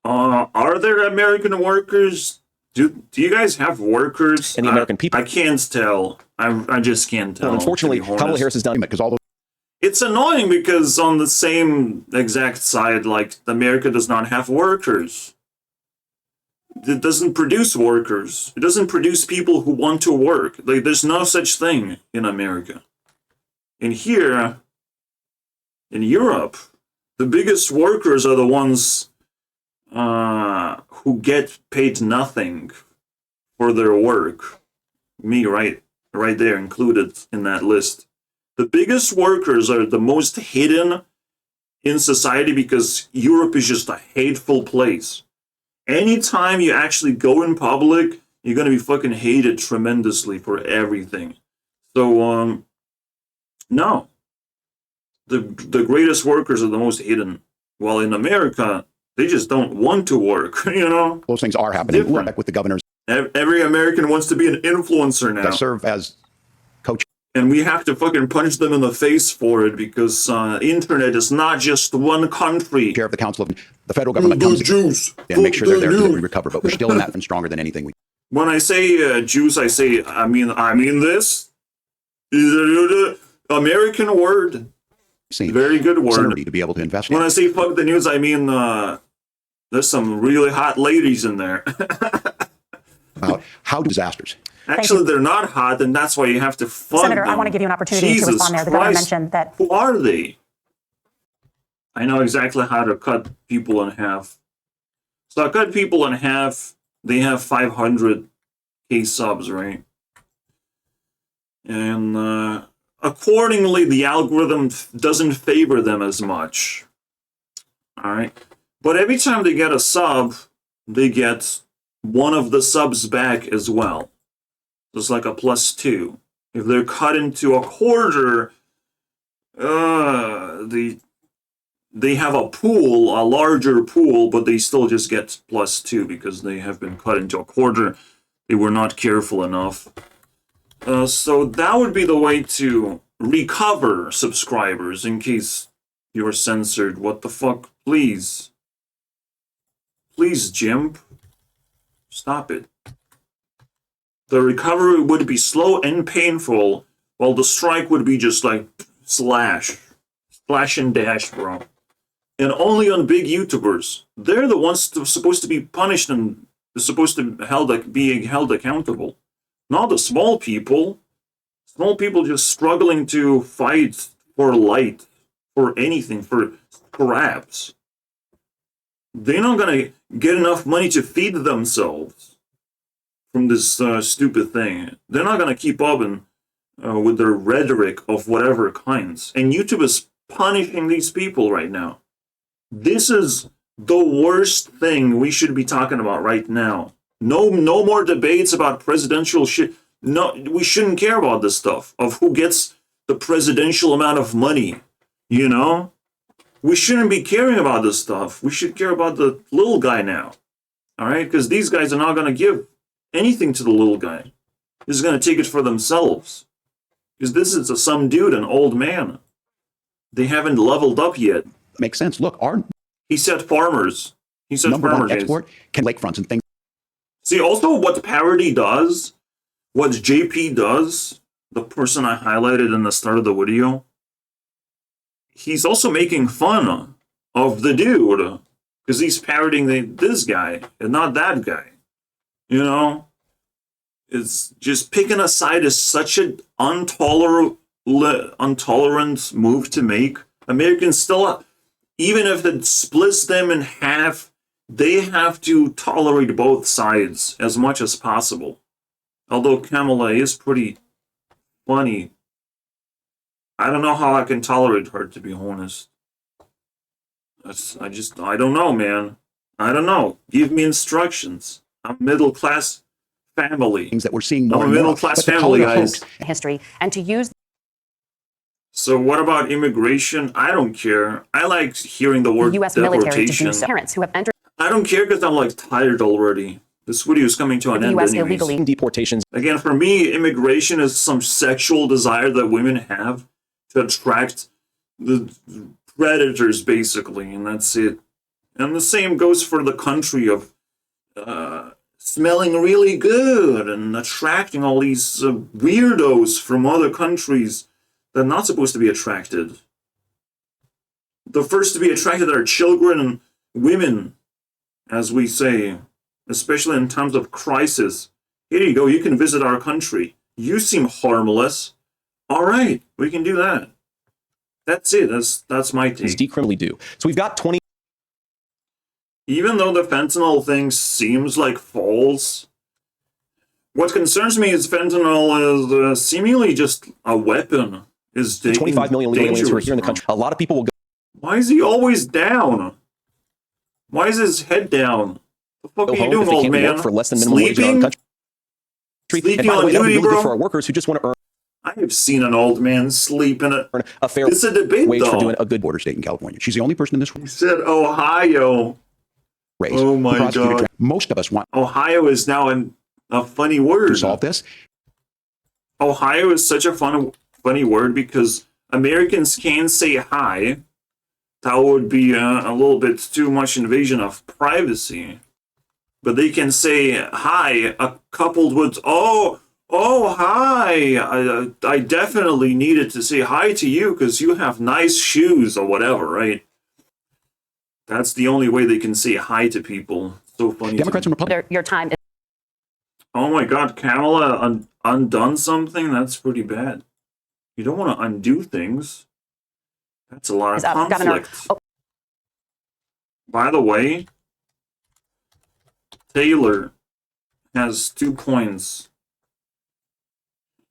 Are there American workers? Do you guys have workers? And the American people. I can't tell. I just can't tell. Unfortunately, to be honest. Kamala Harris has done because all those It's annoying because on the same exact side, like, America does not have workers. It doesn't produce workers. It doesn't produce people who want to work. Like, there's no such thing in America. And here, in Europe, the biggest workers are the ones who get paid nothing for their work. Me, right there, included in that list. The biggest workers are the most hidden in society because Europe is just a hateful place. Anytime you actually go in public, you're going to be fucking hated tremendously for everything. So, no. The greatest workers are the most hidden. While in America, they just don't want to work, you know? those things are happening. Different. Like with the governors Every American wants to be an influencer now. that serve as coach. And we have to fucking punch them in the face for it because internet is not just one country. Chair of the Council of the federal government comes Jews. and make sure they're there so that we recover. But we're still in that and stronger than anything we When I say Jews, I say I mean this. American word. see. Very good word. Somebody to be able to invest When in. I say fuck the news, I mean there's some really hot ladies in there. About how disasters. Actually, they're not hot, and that's why you have to fund Senator, them. I want to give you an opportunity Jesus to respond there. The governor Christ. mentioned that. Who are they? I know exactly how to cut people in half. So I cut people in half. They have 500K subs, right? And accordingly, the algorithm doesn't favor them as much. All right. But every time they get a sub, they get one of the subs back as well. So it's like a +2. If they're cut into a quarter, they have a pool, a larger pool, but they still just get +2 because they have been cut into a quarter. They were not careful enough. So that would be the way to recover subscribers in case you're censored. What the fuck? Please. Please, Jim. Stop it. The recovery would be slow and painful, while the strike would be just like slash and dash, bro. And only on big YouTubers. They're the ones supposed to be punished and supposed to be held accountable. Not the small people. Small people just struggling to fight for light, for anything, for scraps. They're not gonna get enough money to feed themselves from this stupid thing. They're not gonna keep up with their rhetoric of whatever kinds. And YouTube is punishing these people right now. This is the worst thing we should be talking about right now. No more debates about presidential shit. No, we shouldn't care about this stuff of who gets the presidential amount of money, you know? We shouldn't be caring about this stuff. We should care about the little guy now, all right? Because these guys are not going to give anything to the little guy. He's going to take it for themselves. Because this is some dude, an old man. They haven't leveled up yet. Makes sense. Look, our He said farmers. He said number farmers. one export can lakefronts and things. See, also what Parody does, what JP does, the person I highlighted in the start of the video, he's also making fun of the dude because he's parroting this guy and not that guy. You know, it's just picking a side is such an intolerant move to make. Americans still, even if it splits them in half, they have to tolerate both sides as much as possible. Although Kamala is pretty funny, I don't know how I can tolerate her, to be honest. I don't know, man. I don't know. Give me instructions. I'm middle class family. Things that we're seeing more I'm a and more middle of. class But to call family, it a guys. hoax, history and to use So what about immigration? I don't care. I like hearing the word the U.S. military to deportation. do so. Parents who have entered I don't care because I'm like tired already. This video is coming to an the end U.S. anyways. illegally. deportations Again, for me, immigration is some sexual desire that women have to attract the predators, basically, and that's it. And the same goes for the country of smelling really good and attracting all these weirdos from other countries that are not supposed to be attracted. The first to be attracted are children and women, as we say, especially in times of crisis. Here you go, you can visit our country. You seem harmless. All right, we can do that. That's it. That's my take. decriminally do. So we've got 20 Even though the fentanyl thing seems like false, what concerns me is fentanyl is seemingly just a weapon. Is 25 million legal aliens who are here in the dangerous. country. A lot of people will go Why is he always down? Why is his head down? The fuck are you home doing, if they old can't man? work for less than minimum wage in our Sleeping? country. Sleeping And by the on way, that would be duty, really bro? good for our workers who just want to I have seen an old man sleep in a. earn a fair It's a debate, wage for though. doing a good border state in California. She's the only person in this He said Ohio. race. Oh who my prosecuted God. Most of us want Ohio is now a funny to word. solve this. Ohio is such a funny word because Americans can say hi. That would be a little bit too much invasion of privacy. But they can say hi coupled with, oh, hi. I definitely needed to say hi to you because you have nice shoes or whatever, right? That's the only way they can say hi to people. So funny. Democrats and Republicans. your time. Oh my God, Kamala undone something? That's pretty bad. You don't want to undo things. That's a lot of Is up, Governor. conflict. By the way, Taylor has 2 points.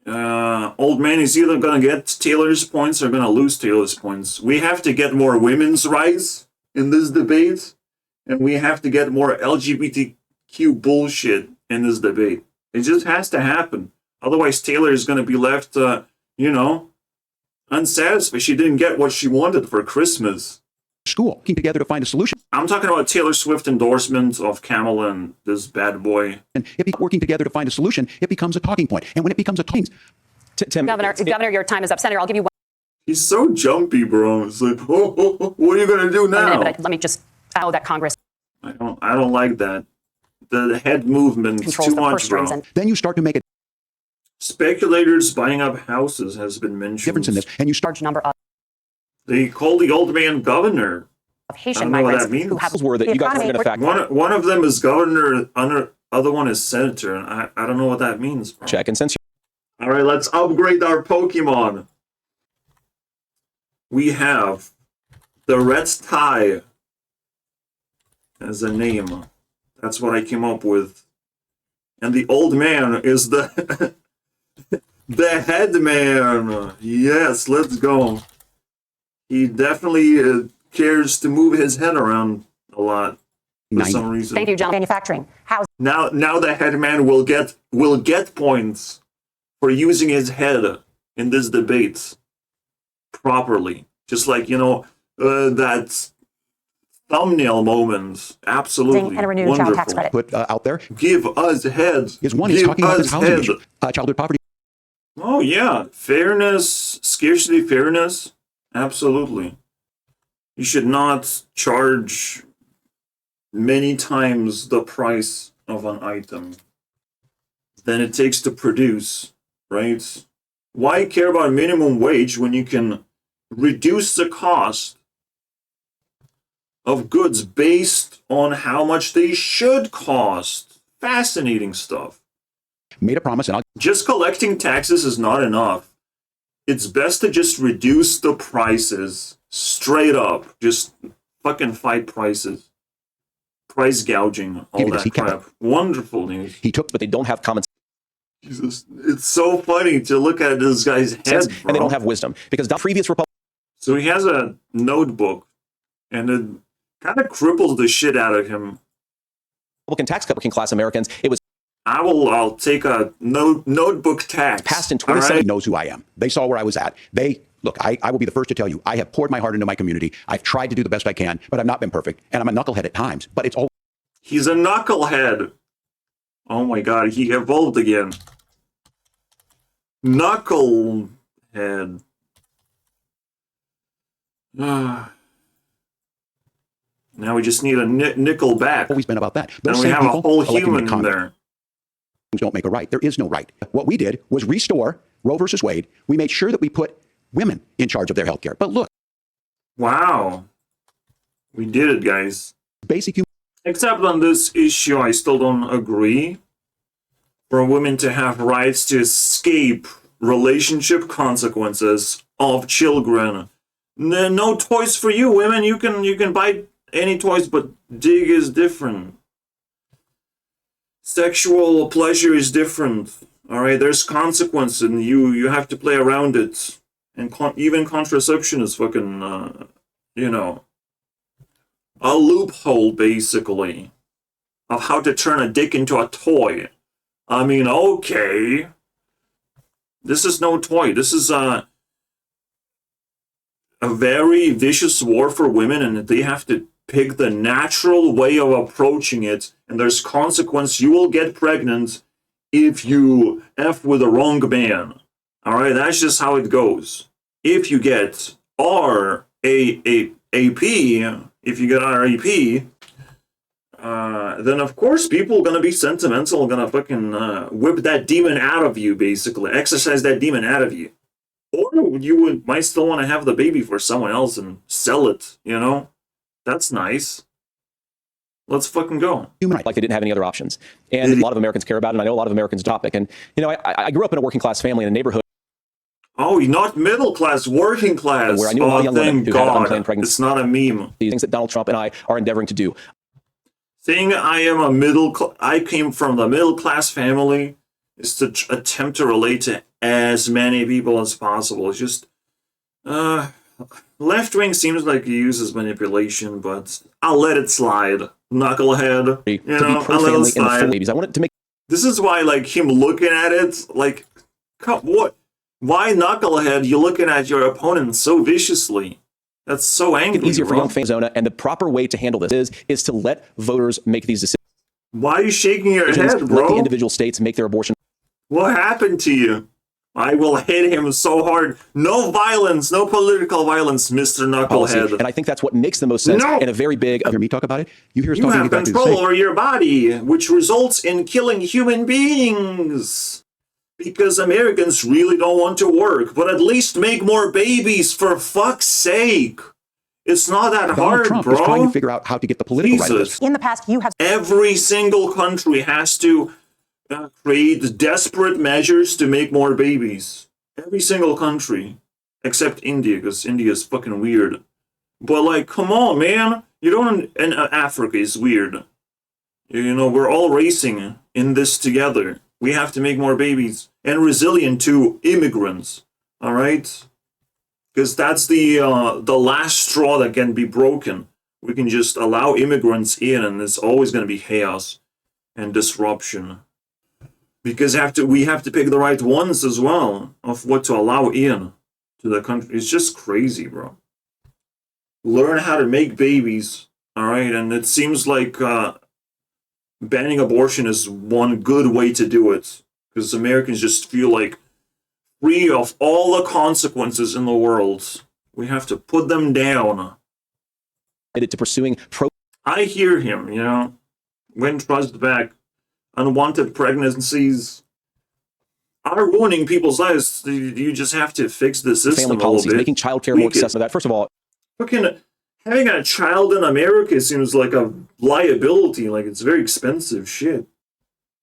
Old man is either going to get Taylor's points or going to lose Taylor's points. We have to get more women's rights in this debate, and we have to get more LGBTQ bullshit in this debate. It just has to happen. Otherwise, Taylor is going to be left, unsatisfied. She didn't get what she wanted for Christmas. School working together to find a solution. I'm talking about Taylor Swift endorsement of Kamala and this bad boy. And if working together to find a solution, it becomes a talking point. And when it becomes a talking Tim, Governor, your time is up. Senator, I'll give you 1 He's so jumpy, bro. It's like, what are you gonna do now? minute, but let me just know that Congress I don't like that. The head movement is controls too the purse much, strings bro. and then you start to make a Speculators buying up houses has been mentioned. difference in this. And you start large number of They call the old man governor. Haitian I don't know what migrants that means. who have were that the you guys were economy- going to fact One of them is governor, other one is senator. And I don't know what that means, bro. check. And since All right, let's upgrade our Pokemon. We have the Red Tie as a name. That's what I came up with. And the old man is the the head man. Yes, let's go. He definitely cares to move his head around a lot for some reason. Thank you, John. Manufacturing, housing, Now the head man will get points for using his head in this debate properly. Just like, that thumbnail moment. Absolutely. and a renewed child tax wonderful. credit. put out there Give us heads. is one is Give talking about this us housing head. issue. Childhood poverty Oh, yeah. Fairness, scarcity fairness. Absolutely. You should not charge many times the price of an item than it takes to produce, right? Why care about minimum wage when you can reduce the cost of goods based on how much they should cost. Fascinating stuff. Made a promise, and I'll Just collecting taxes is not enough. It's best to just reduce the prices straight up. Just fucking fight prices. Price gouging, all Give you this. that He kept crap. Wonderful news. He took, but they don't have common Jesus, it's so funny to look at this guy's head, sense, bro. and they don't have wisdom. Because the previous So he has a notebook, and it kind of cripples the shit out of him. Republican tax cut working class Americans, it was I'll take a notebook tax. passed in all 2017. right? knows who I am. They saw where I was at. Look, I will be the first to tell you, I have poured my heart into my community. I've tried to do the best I can, but I've not been perfect. And I'm a knucklehead at times, but it's all He's a knucklehead. Oh my god, he evolved again. Knucklehead. Now we just need a nickel back. always been about that. And Those we same have a people whole electing human in McConnell. there. Don't make a right. There is no right. What we did was restore Roe versus Wade. We made sure that we put women in charge of their health care. But look, Wow. We did it, guys. basic human Except on this issue, I still don't agree. For women to have rights to escape relationship consequences of children. No toys for you, women. You can buy any toys, but dig is different. Sexual pleasure is different. All right, there's consequence, and you have to play around it. And even contraception is fucking, a loophole, basically, of how to turn a dick into a toy. I mean, okay. This is no toy. This is a very vicious war for women, and they have to pick the natural way of approaching it, and there's consequence. You will get pregnant if you F with the wrong man. Alright, that's just how it goes. If you get RAP, then of course people are gonna be sentimental, gonna fucking whip that demon out of you, basically. Exercise that demon out of you. Or you might still want to have the baby for someone else and sell it, you know? That's nice. Let's fucking go. right. like they didn't have any other options. And a lot of Americans care about it, and I know a lot of Americans topic. And, I grew up in a working class family in a neighborhood Oh, you're not middle class, working class. where I knew a lot of young women Thank who had God. unplanned pregnancies, It's not a meme. things that Donald Trump and I are endeavoring to do. Saying I am I came from the middle class family is to attempt to relate to as many people as possible. It's just, left wing seems like he uses manipulation, but I'll let it slide. Knucklehead. To You be know, I'll let it pro-family and the slide. full babies. I wanted to make This is why, like, him looking at it, like, what? Why knucklehead? You're looking at your opponent so viciously. That's so angry. it easier for bro. young families, and the proper way to handle this is to let voters make these decisions. Why are you shaking your head, Let the bro? individual states make their abortion. What happened to you? I will hit him so hard. No violence, no political violence, Mr. Policy. Knucklehead. And I think that's what makes the most sense No. in a very big. hear me talk about it. You hear us You talking have about the control same. over your body, which results in killing human beings. Because Americans really don't want to work, but at least make more babies, for fuck's sake. It's not that Donald hard, Trump bro. is trying to figure out how to get the political right of this. Jesus. In the past, you have Every single country has to create desperate measures to make more babies. Every single country. Except India, because India is fucking weird. But, like, come on, man. You don't... And Africa is weird. You know, we're all racing in this together. We have to make more babies. And resilient to immigrants. Alright? Because that's the last straw that can be broken. We can just allow immigrants in, and it's always going to be chaos and disruption. Because we have to pick the right ones as well of what to allow in to the country. It's just crazy, bro. Learn how to make babies, all right? And it seems like banning abortion is one good way to do it, because Americans just feel like free of all the consequences in the world. We have to put them down. To pursuing I hear him, you know. When trust back, unwanted pregnancies are ruining people's lives. You just have to fix the system family a little policies, bit. making childcare more Tweak it. accessible. That first of all, Fucking Having a child in America seems like a liability, like it's very expensive shit.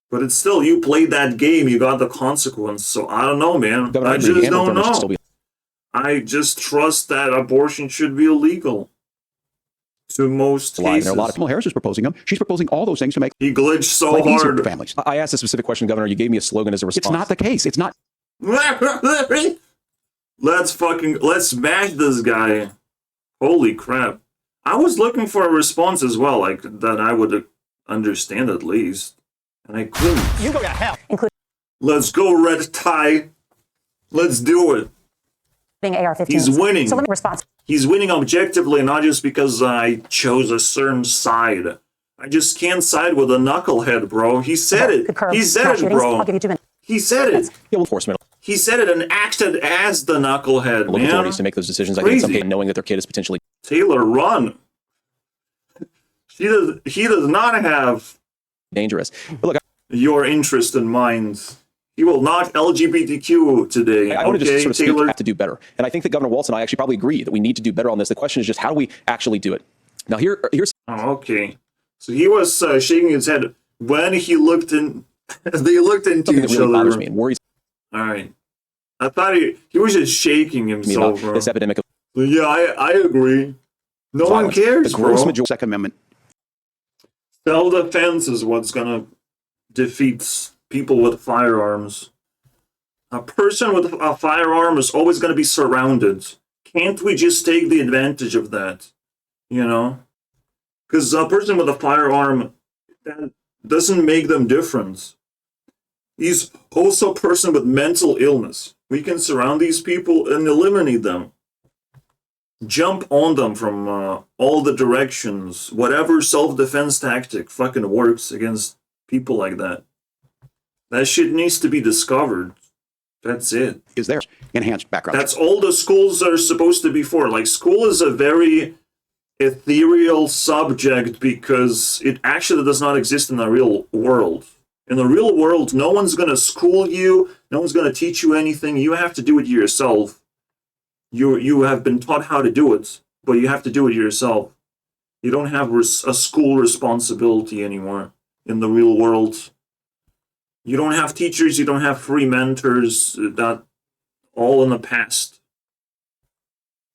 But it's still, you played that game, you got the consequence. So I don't know, man. I just don't know. I just trust that abortion should be illegal. To most cases. There are a lot of people. Harris is proposing them. She's proposing all those things to make he glitched so life easier hard. for families. I asked a specific question, Governor. You gave me a slogan as a response. It's not the case. It's not. Let's smash this guy. Holy crap. I was looking for a response as well, like that I would understand at least. And I couldn't. You go to hell. Let's go, Red Tie. Let's do it. AR-15s. He's winning. So let me respond. He's winning objectively, not just because I chose a certain side. I just can't side with a knucklehead, bro. He said it. He said it, bro. I'll give you 2 minutes. He said it. Enforcement. He said it and acted as the knucklehead, Local man. authorities to make those decisions. I think some people knowing that their kid is potentially Taylor, run. He does not have dangerous. But look, your interest in mind. He will not LGBTQ today. I want to just sort of speak, Taylor? have to do better. And I think that Governor Walz and I actually probably agree that we need to do better on this. The question is just how do we actually do it? Now here's Oh, okay. So he was shaking his head when he looked in. They looked into something that each really other. bothers me and worries All right. I thought he was just shaking me himself, about bro. this epidemic of Yeah, I agree. No one violence. cares, The gross bro. majority. Second Amendment. Self-defense is what's gonna defeat people with firearms. A person with a firearm is always gonna be surrounded. Can't we just take the advantage of that? You know? Because a person with a firearm, that doesn't make them different. He's also a person with mental illness. We can surround these people and eliminate them. Jump on them from all the directions. Whatever self-defense tactic fucking works against people like that. That shit needs to be discovered. That's it. Is there enhanced background? That's all the schools are supposed to be for. Like, school is a very ethereal subject because it actually does not exist in the real world. In the real world, no one's going to school you. No one's going to teach you anything. You have to do it yourself. You have been taught how to do it, but you have to do it yourself. You don't have a school responsibility anymore in the real world. You don't have teachers. You don't have free mentors. That all in the past.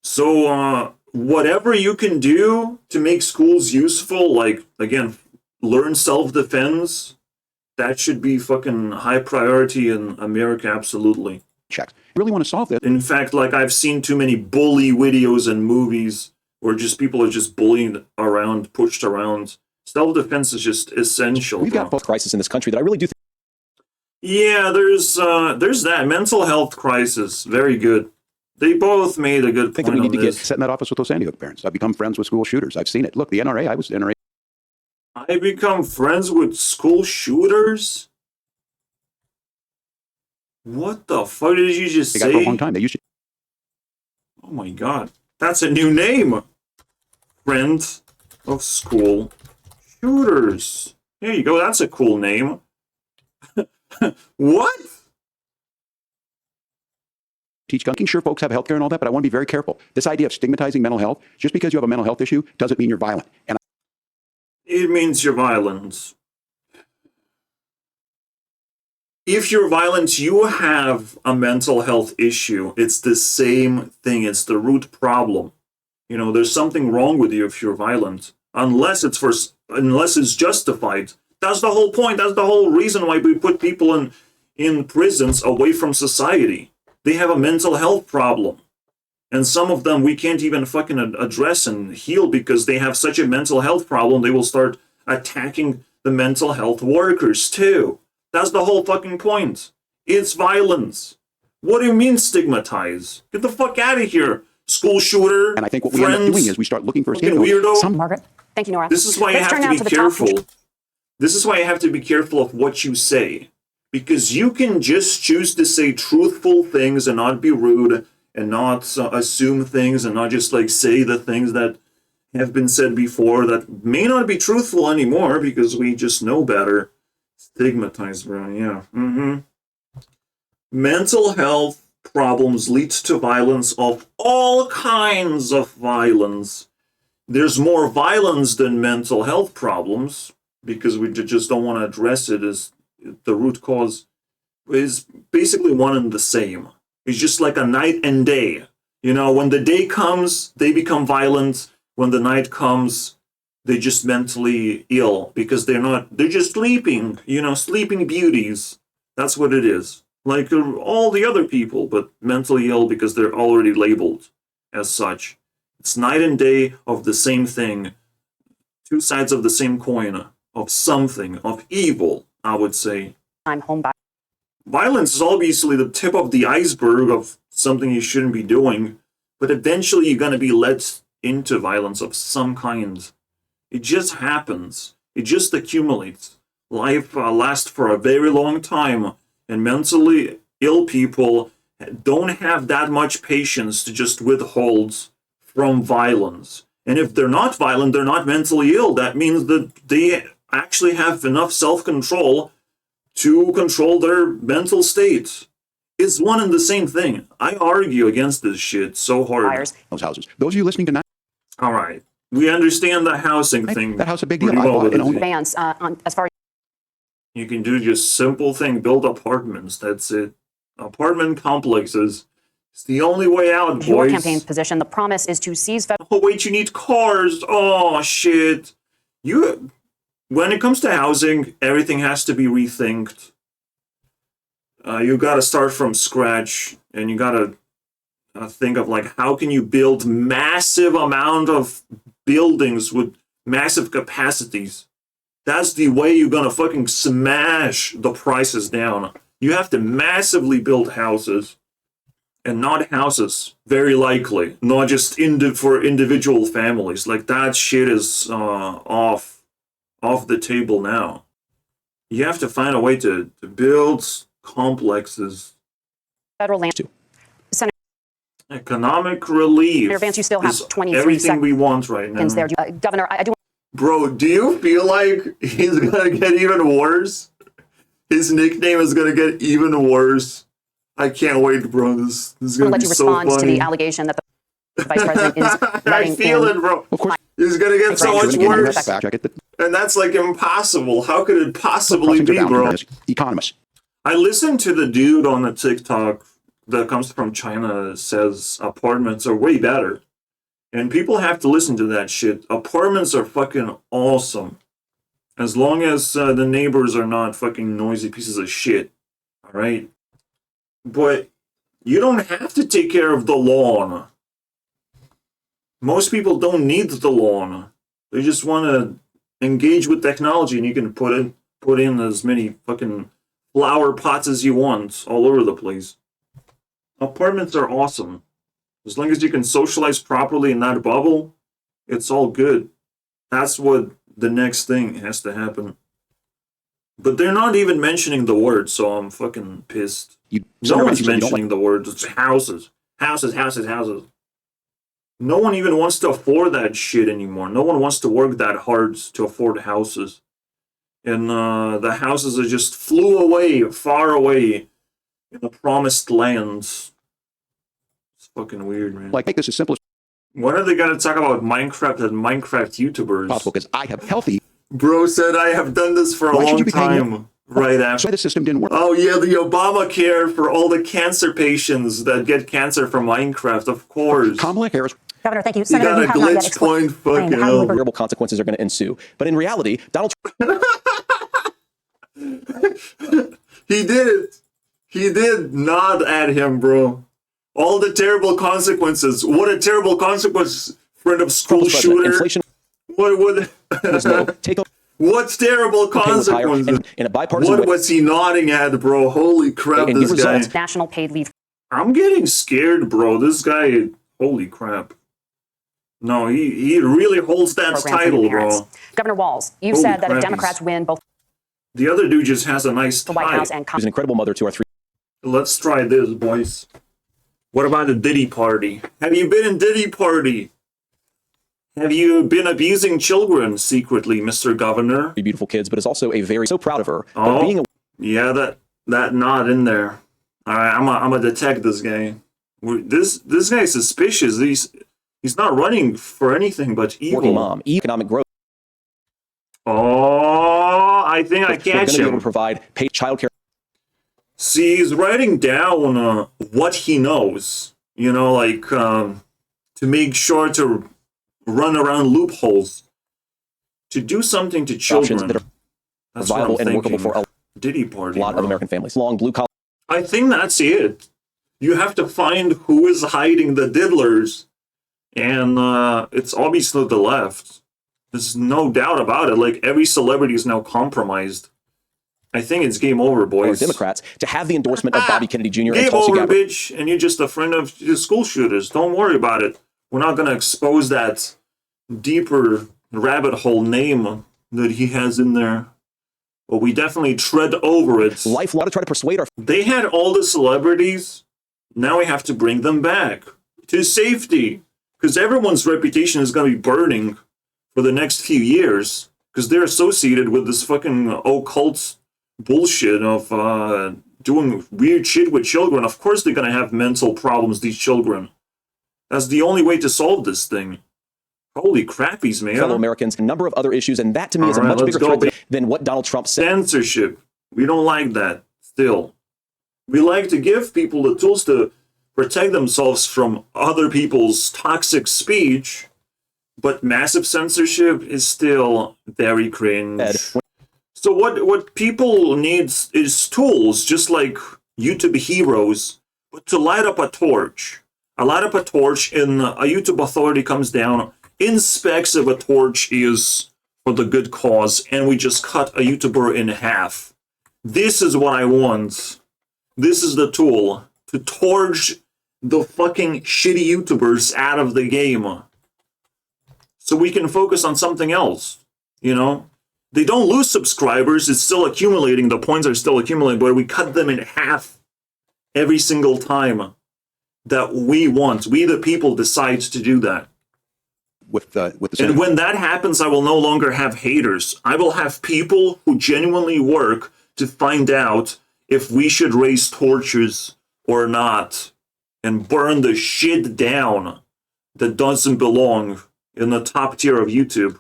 So whatever you can do to make schools useful, like, again, learn self-defense, that should be fucking high priority in America, absolutely. Checks. I really want to solve this. In fact, like, I've seen too many bully videos and movies where just people are just bullied around, pushed around. Self-defense is just essential. We've got both crises in this country that I really do think Yeah, there's that mental health crisis. Very good. They both made a good point that we need on to this. Sit in that office with those Sandy Hook parents. I've become friends with school shooters. I've seen it. Look, the NRA, I was NRA. I become friends with school shooters? What the fuck did you just They got for a say? long time. They used to. Oh my god. That's a new name. Friend of school shooters. There you go. That's a cool name. What? Teach gun. Making sure folks have health care and all that, but I want to be very careful. This idea of stigmatizing mental health, just because you have a mental health issue, doesn't mean you're violent. And It means you're violent. If you're violent, you have a mental health issue. It's the same thing. It's the root problem. You know, there's something wrong with you if you're violent, unless it's justified. That's the whole point. That's the whole reason why we put people in prisons away from society. They have a mental health problem. And some of them we can't even fucking address and heal because they have such a mental health problem, they will start attacking the mental health workers too. That's the whole fucking point. It's violence. What do you mean stigmatize? Get the fuck out of here, school shooter. I think what we end up doing is we start looking for a fucking scapegoat. weirdo. Margaret. Thank you, Nora. This is why you Let's have turn to now be the top careful. This is why you have to be careful of what you say. Because you can just choose to say truthful things and not be rude and not assume things and not just like say the things that have been said before that may not be truthful anymore because we just know better. Stigmatized, bro. Yeah. Mental health problems lead to violence of all kinds of violence. there's more violence than mental health problems because we just don't want to address it as the root cause is basically one and the same. It's just like a night and day. You know, when the day comes, they become violent. When the night comes, they're just mentally ill because they're just sleeping, you know, sleeping beauties. That's what it is. Like all the other people, but mentally ill because they're already labeled as such. It's night and day of the same thing. Two sides of the same coin, of something, of evil, I would say. I'm home by. Violence is obviously the tip of the iceberg of something you shouldn't be doing, but eventually you're going to be led into violence of some kind. It just happens. It just accumulates. Life lasts for a very long time, and mentally ill people don't have that much patience to just withhold from violence. And if they're not violent, they're not mentally ill. That means that they actually have enough self-control to control their mental state. It's one and the same thing. I argue against this shit so hard. Those houses. Those of you listening tonight. All right. We understand the housing thing. That house is a big deal. pretty I well, bought but and owned it. Advance as far as you can do just simple thing, build apartments. That's it. Apartment complexes. It's the only way out, your boys. campaign position. The promise is to seize federal Oh wait, you need cars. Oh shit. When it comes to housing, everything has to be rethinked. You gotta start from scratch, and you gotta think of like how can you build massive amount of buildings with massive capacities. That's the way you're gonna fucking smash the prices down. You have to massively build houses. And not houses, very likely. Not just for individual families. Like that shit is off the table now. You have to find a way to build complexes. federal land. Senator Economic relief Vance, you still have is 23 everything we want right now. seconds there. Governor, I do. Bro, do you feel like he's gonna get even worse? His nickname is gonna get even worse. I can't wait, bro. This is want gonna to let be you so respond to funny. the allegation that the vice president is I letting feel in. it, bro. Of course. It's gonna get so Right. much Doing it again, worse. fact check it. And that's like impossible. How could it possibly Crossings are be, bound to bro? this. Economists. I listened to the dude on the TikTok that comes from China says apartments are way better. And people have to listen to that shit. Apartments are fucking awesome. As long as the neighbors are not fucking noisy pieces of shit. Alright? But you don't have to take care of the lawn. Most people don't need the lawn. They just want to engage with technology, and you can put in as many fucking flower pots as you want all over the place. Apartments are awesome. As long as you can socialize properly in that bubble, it's all good. That's what the next thing has to happen. But they're not even mentioning the word, so I'm fucking pissed. No Senator one's Vance, you said you don't mentioning the word. It's houses. Houses, houses, houses. No one even wants to afford that shit anymore. No one wants to work that hard to afford houses. And the houses are just flew away, far away, in the promised lands. It's fucking weird, man. like make this as simple as When are they gonna talk about Minecraft and Minecraft YouTubers? possible because I have healthy. Bro said I have done this for a Why should long you be paying time. Right So after. the system didn't work. Oh yeah, the Obamacare for all the cancer patients that get cancer from Minecraft, of course. Kamala Harris. Governor, thank you. You Senator, got you a have not yet glitch point, explained fucking how you would hell. Terrible consequences are going to ensue. But in reality, Donald He did it. He did nod at him, bro. All the terrible consequences. What a terrible consequence, friend of school Trump's president, shooter. inflation What is low. Take over What's terrible pay was higher. consequences? And in a bipartisan What way, was he nodding at, bro? Holy crap, And this you guy. result- national paid leave I'm getting scared, bro. This guy, holy crap. No, he really holds that program for title, new parents. bro. Governor Walz, you've Holy said that if crap, Democrats win both The other dude just has a nice the White tie. House and She's an incredible mother to our three. Let's try this, boys. What about the Diddy party? Have you been in Diddy party? Have you been abusing children secretly, Mr. Governor? beautiful kids, but is also a very so proud of her. But Oh, being a yeah, that nod in there. All right, I'm gonna detect this guy. This guy is suspicious. He's not running for anything but working evil. mom, economic growth. Oh, I think I We're going catch to be able him. to provide paid childcare. See, he's writing down what he knows, you know, like to make sure to run around loopholes, to do something to children. Options that are That's what I'm viable and workable thinking. for Diddy party, a lot bro. of American families. Long blue collar I think that's it. You have to find who is hiding the diddlers, and it's obviously the left. There's no doubt about it. Like, every celebrity is now compromised. I think it's game over, boys. Democrats to have the endorsement of Bobby Kennedy Jr. and Game Tulsi over, Gabbard. bitch, and you're just a friend of the school shooters. Don't worry about it. We're not going to expose that deeper rabbit hole name that he has in there. But we definitely tread over it. Lifelong to try to persuade our They had all the celebrities. Now we have to bring them back to safety. Because everyone's reputation is going to be burning for the next few years. Because they're associated with this fucking occult bullshit of doing weird shit with children. Of course they're going to have mental problems, these children. That's the only way to solve this thing. Holy crappies, man. fellow Americans, a number of other issues, and that to me is a All right, much let's bigger go, threat than what Donald Trump said. Censorship. We don't like that, still. We like to give people the tools to protect themselves from other people's toxic speech, but massive censorship is still very cringe. So what people need is tools, just like YouTube heroes, but to light up a torch. I light up a torch and a YouTube authority comes down, inspects if a torch is for the good cause, and we just cut a YouTuber in half. This is what I want. This is the tool to torch the fucking shitty YouTubers out of the game. So we can focus on something else, you know? They don't lose subscribers, it's still accumulating, the points are still accumulating, but we cut them in half every single time that we want. We the people decide to do that. With the And when that happens, I will no longer have haters. I will have people who genuinely work to find out if we should raise torches or not and burn the shit down that doesn't belong in the top tier of YouTube.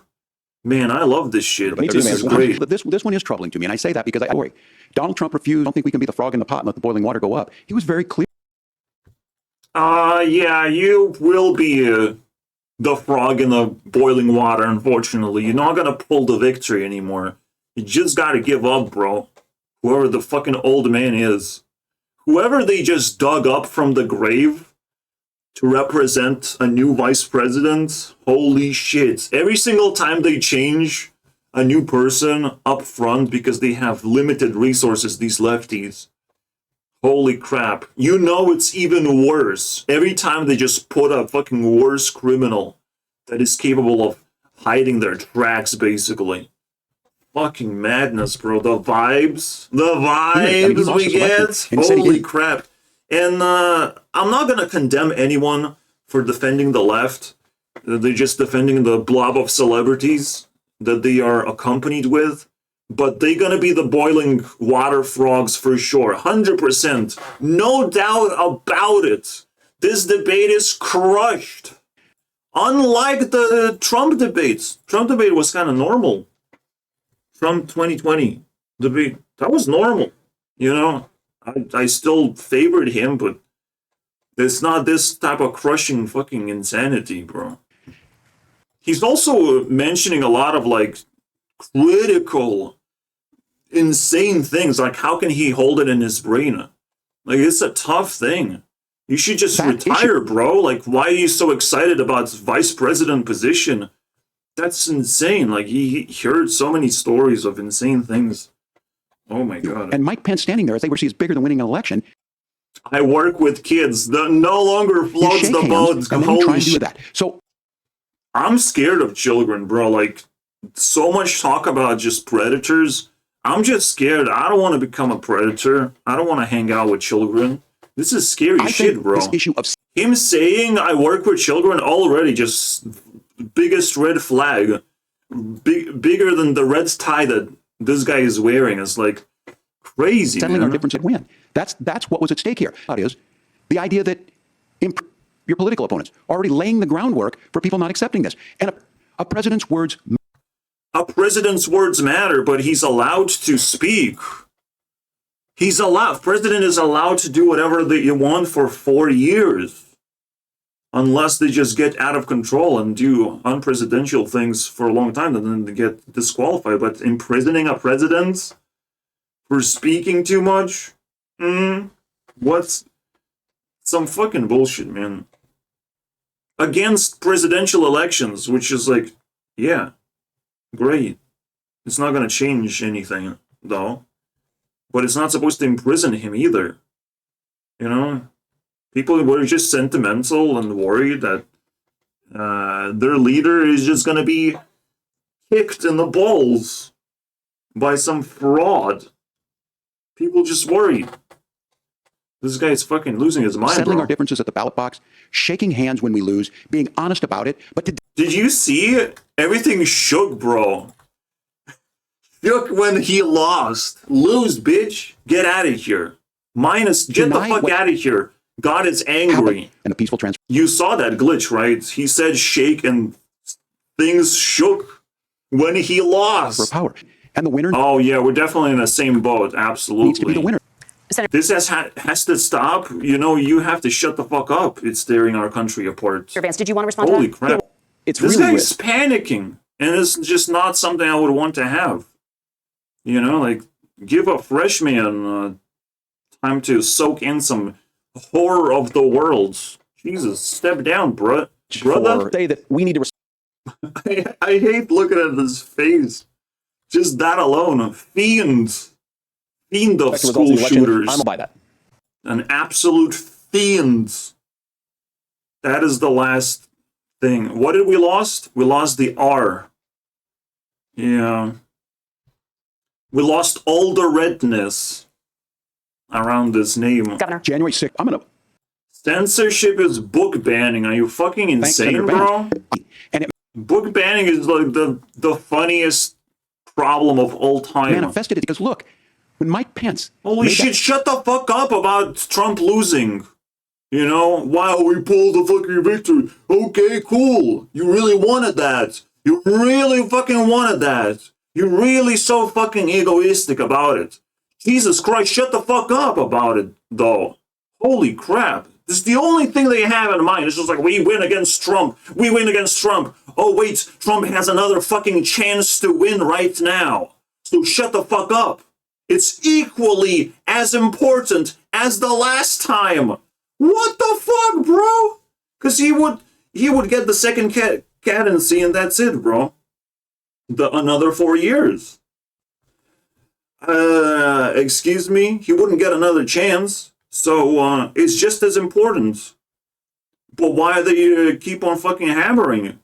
Man, I love this shit. Me too, This man. is great. This one is troubling to me, and I say that because I worry. Donald Trump refused. I don't think we can be the frog in the pot and let the boiling water go up. He was very clear. Yeah, you will be the frog in the boiling water, unfortunately. You're not gonna pull the victory anymore. You just gotta give up, bro. Whoever the fucking old man is. Whoever they just dug up from the grave to represent a new vice president, holy shit. Every single time they change a new person up front because they have limited resources, these lefties, holy crap. You know it's even worse. Every time they just put a fucking worse criminal that is capable of hiding their tracks, basically. Fucking madness, bro. The vibes we get. Holy crap. And I'm not going to condemn anyone for defending the left. They're just defending the blob of celebrities that they are accompanied with. But they're going to be the boiling water frogs for sure. 100%. No doubt about it. This debate is crushed. Unlike the Trump debates. Trump debate was kind of normal. Trump 2020 debate, that was normal. You know, I still favored him, but it's not this type of crushing fucking insanity, bro. He's also mentioning a lot of like critical, insane things. Like, how can he hold it in his brain? Like, it's a tough thing. You should just retire, bro. Like, why are you so excited about vice president position? That's insane. Like, he heard so many stories of insane things. Oh my God. And Mike Pence standing there as they were is bigger than winning an election. I work with kids. That no longer floats the boat. And then you try and do that. So I'm scared of children, bro. Like, so much talk about just predators. I'm just scared. I don't want to become a predator. I don't want to hang out with children. This is scary shit, bro. This issue of him saying I work with children already just biggest red flag. Bigger than the red tie that this guy is wearing. Is like crazy. settling man. our difference at win. That's what was at stake here. That is the idea that your political opponents, already laying the groundwork for people not accepting this. And a president's words. A president's words matter, but he's allowed to speak. President is allowed to do whatever they want for 4 years. Unless they just get out of control and do unpresidential things for a long time, and then they get disqualified. But imprisoning a president for speaking too much? What's some fucking bullshit, man. Against presidential elections, which is like, yeah, great. It's not gonna change anything, though. But it's not supposed to imprison him either. You know? People were just sentimental and worried that their leader is just going to be kicked in the balls by some fraud. People just worried. This guy is fucking losing his mind, Settling bro. our differences at the ballot box, shaking hands when we lose, being honest about it, but to Did you see it? Everything shook, bro. Shook when he lost. Lose, bitch. Get out of here. Get the Deny fuck what- out of here. God is angry. and a peaceful transfer. You saw that glitch, right? He said shake and things shook when he For lost. power. And the winner Oh yeah, we're definitely in the same boat. Absolutely. needs to be the winner. This has to stop. You know, you have to shut the fuck up. It's tearing our country apart. Vance, did you want to respond Holy to that? crap. It's This really guy's panicking. And it's just not something I would want to have. You know, like, give a freshman time to soak in some horror of the world. Jesus, step down, brother. for say that we need to I hate looking at his face. Just that alone. Fiend of respect the results of school the election. shooters. I'm by that. An absolute fiend. That is the last thing. What did we lost? We lost the R. Yeah. We lost all the redness around this name. Governor. January 6th, I'm going to Censorship is book banning. Are you fucking thank insane, Senator bro? Vance. And it Book banning is like the funniest problem of all time. manifested it because, look, when Mike Pence Holy made shit, that- shut the fuck up about Trump losing. You know, wow, we pulled the fucking victory. Okay, cool. You really wanted that. You really fucking wanted that. You're really so fucking egoistic about it. Jesus Christ, shut the fuck up about it, though. Holy crap. This is the only thing they have in mind. It's just like, we win against Trump. We win against Trump. Oh, wait, Trump has another fucking chance to win right now. So shut the fuck up. It's equally as important as the last time. What the fuck, bro? Because he would get the second cadency and that's it, bro. Another 4 years. Excuse me? He wouldn't get another chance. So, it's just as important. But why they keep on fucking hammering?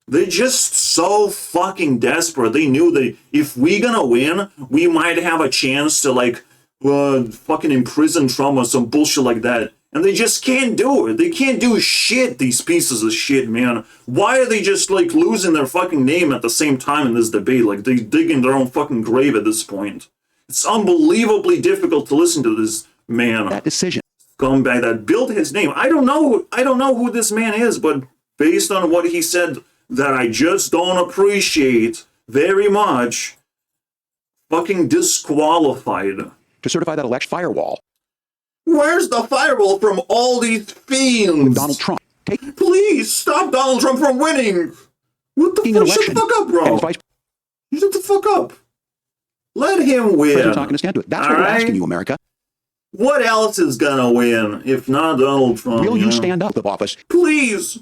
They're just so fucking desperate. They knew that if we gonna win, we might have a chance to, like, fucking imprison Trump or some bullshit like that. And they just can't do it. They can't do shit, these pieces of shit, man. Why are they just, like, losing their fucking name at the same time in this debate? Like, they dig in their own fucking grave at this point. It's unbelievably difficult to listen to this man. that decision. Scumbag that built his name. I don't know who this man is, but based on what he said that I just don't appreciate very much, fucking disqualified. To certify that election firewall Where's the firewall from all these fiends? Donald Trump taking Please stop Donald Trump from winning. What the an fuck? Shut election the fuck up, and bro. his vice Shut the fuck up. Let him win. president's not going to stand to it. That's All what we're right? asking you, America. What else is gonna win if not Donald Trump? Will you know? stand up of office Please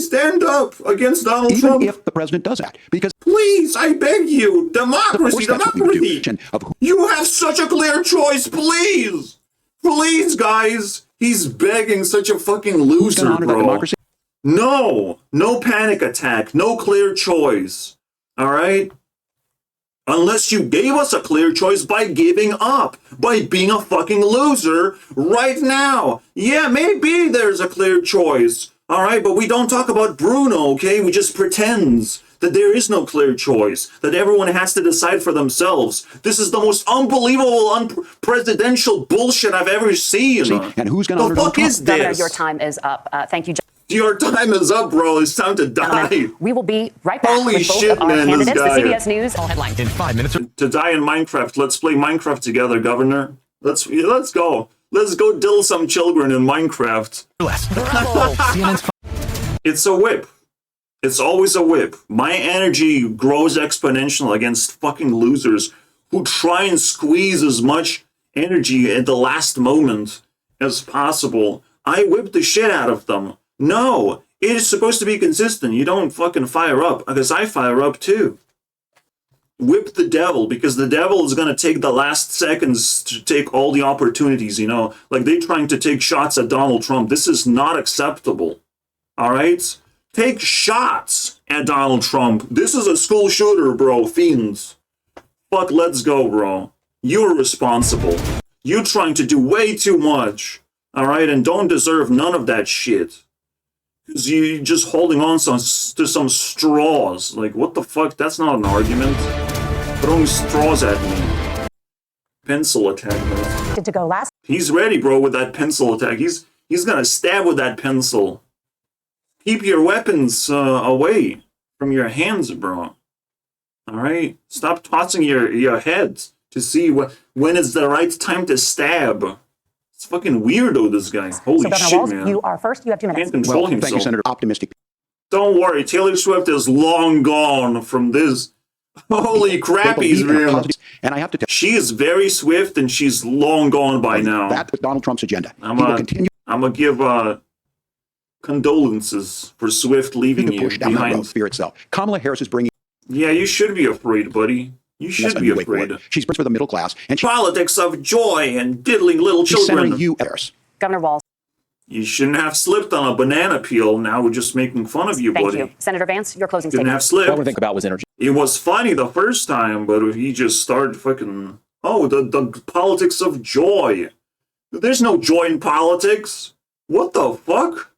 stand up against Donald even Trump. if the president does that? Because Please, I beg you. of Democracy, course that's what we would do. democracy. Of who You have such a clear choice, please. Please, guys. He's begging such a fucking who's loser, going to honor that bro. democracy? No panic attack, no clear choice. All right? Unless you gave us a clear choice by giving up, by being a fucking loser right now. Yeah, maybe there's a clear choice. All right, but we don't talk about Bruno, okay? We just pretend that there is no clear choice, that everyone has to decide for themselves. This is the most unbelievable, unpresidential bullshit I've ever seen. And who's going to honor The Donald fuck is Trump? Governor, this? your time is up. Thank you. Your time is up, bro. It's time to die. We will be right back Holy with both shit, of our man, this candidates. guy. The CBS News headline. In 5 minutes. To die in Minecraft. Let's play Minecraft together, Governor. Let's go. Let's go dill some children in Minecraft. Less. CNN's It's a whip. It's always a whip. My energy grows exponential against fucking losers who try and squeeze as much energy at the last moment as possible. I whip the shit out of them. No, it is supposed to be consistent. You don't fucking fire up, because I fire up too. Whip the devil, because the devil is going to take the last seconds to take all the opportunities, you know? Like, they trying to take shots at Donald Trump. This is not acceptable. All right? Take shots at Donald Trump. This is a school shooter, bro. Fiends. Fuck, let's go, bro. You're responsible. You trying to do way too much. All right? And don't deserve none of that shit. Because you're just holding on to some straws. Like, what the fuck? That's not an argument. Throwing straws at me. Pencil attack, bro. To go last. He's ready, bro, with that pencil attack. He's gonna stab with that pencil. Keep your weapons away from your hands, bro. Alright? Stop tossing your heads to see when is the right time to stab. It's fucking weirdo, this guy. Holy So, Governor shit, Walz, man. you are first. You have 2 minutes. Can't control himself. Thank you, Senator. Optimistic. Don't worry, Taylor Swift is long gone from this. Holy crap, They he's believe in a real. positive- And I have to tell She is very swift and she's long gone by you, now. that with Donald Trump's agenda. I'm He will continue gonna give condolences for Swift leaving to you push down that road behind. fear itself. Kamala Harris is bringing Yeah, you should be afraid, buddy. You should us a be new way afraid. forward. She's for the middle class, and Politics of joy and diddling little she's centering children. you, Harris. Governor Walz, You shouldn't have slipped on a banana peel. Now we're just making fun of you, thank buddy. you. Senator Vance, your closing Didn't statement. have What I want to slipped. think about was energy. It was funny the first time, but he just started fucking... Oh, the politics of joy. There's no joy in politics. What the fuck?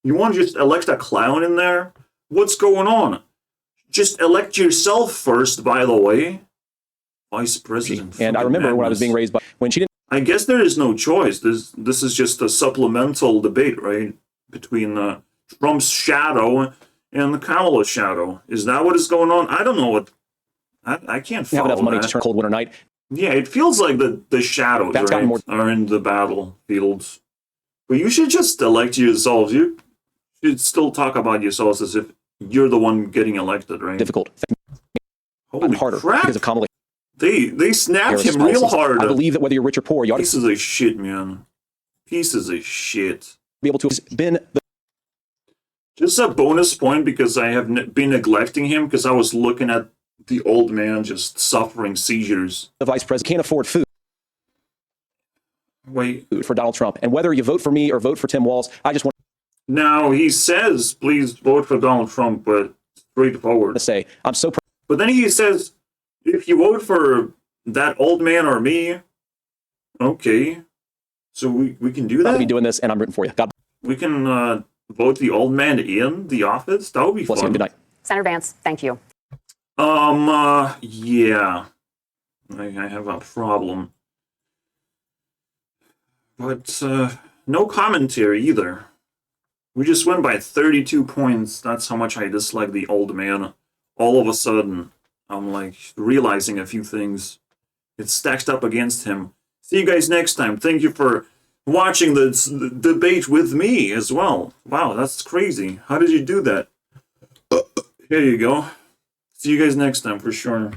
You want to just elect a clown in there? What's going on? Just elect yourself first, by the way. Vice President. And I fucking remember when I was madness. being raised by when she didn't I guess there is no choice. This is just a supplemental debate, right? Between Trump's shadow and the Kamala shadow. Is that what is going on? I don't know what... I can't have follow enough money that. to turn cold winter night. Yeah, it feels like the shadows, That's gotten right, more- are in the battlefields. But you should just elect yourselves. You should still talk about yourselves as if you're the one getting elected, right? Difficult. Holy Harder crap! because of Kamala They snapped Harris' him real policies. hard. I believe that whether you're rich or poor, you ought to Pieces of shit, man. Pieces of shit. be able to have been Just a bonus point because I have been neglecting him because I was looking at the old man just suffering seizures. the vice president. Can't afford food Wait, for Donald Trump. And whether you vote for me or vote for Tim Walz, I just want now he says, please vote for Donald Trump, but straightforward. to say I'm so proud But then he says, if you vote for that old man or me, okay. So we can do to that? be doing this, and I'm rooting for you. God We can vote the old man in the office? That would be bless you. fun. Good night. Senator Vance, thank you. Yeah. I have a problem. But, no commentary either. We just went by 32 points. That's how much I dislike the old man. All of a sudden, I'm like realizing a few things. It's stacked up against him. See you guys next time. Thank you for watching this debate with me as well. Wow, that's crazy. How did you do that? Here you go. See you guys next time for sure.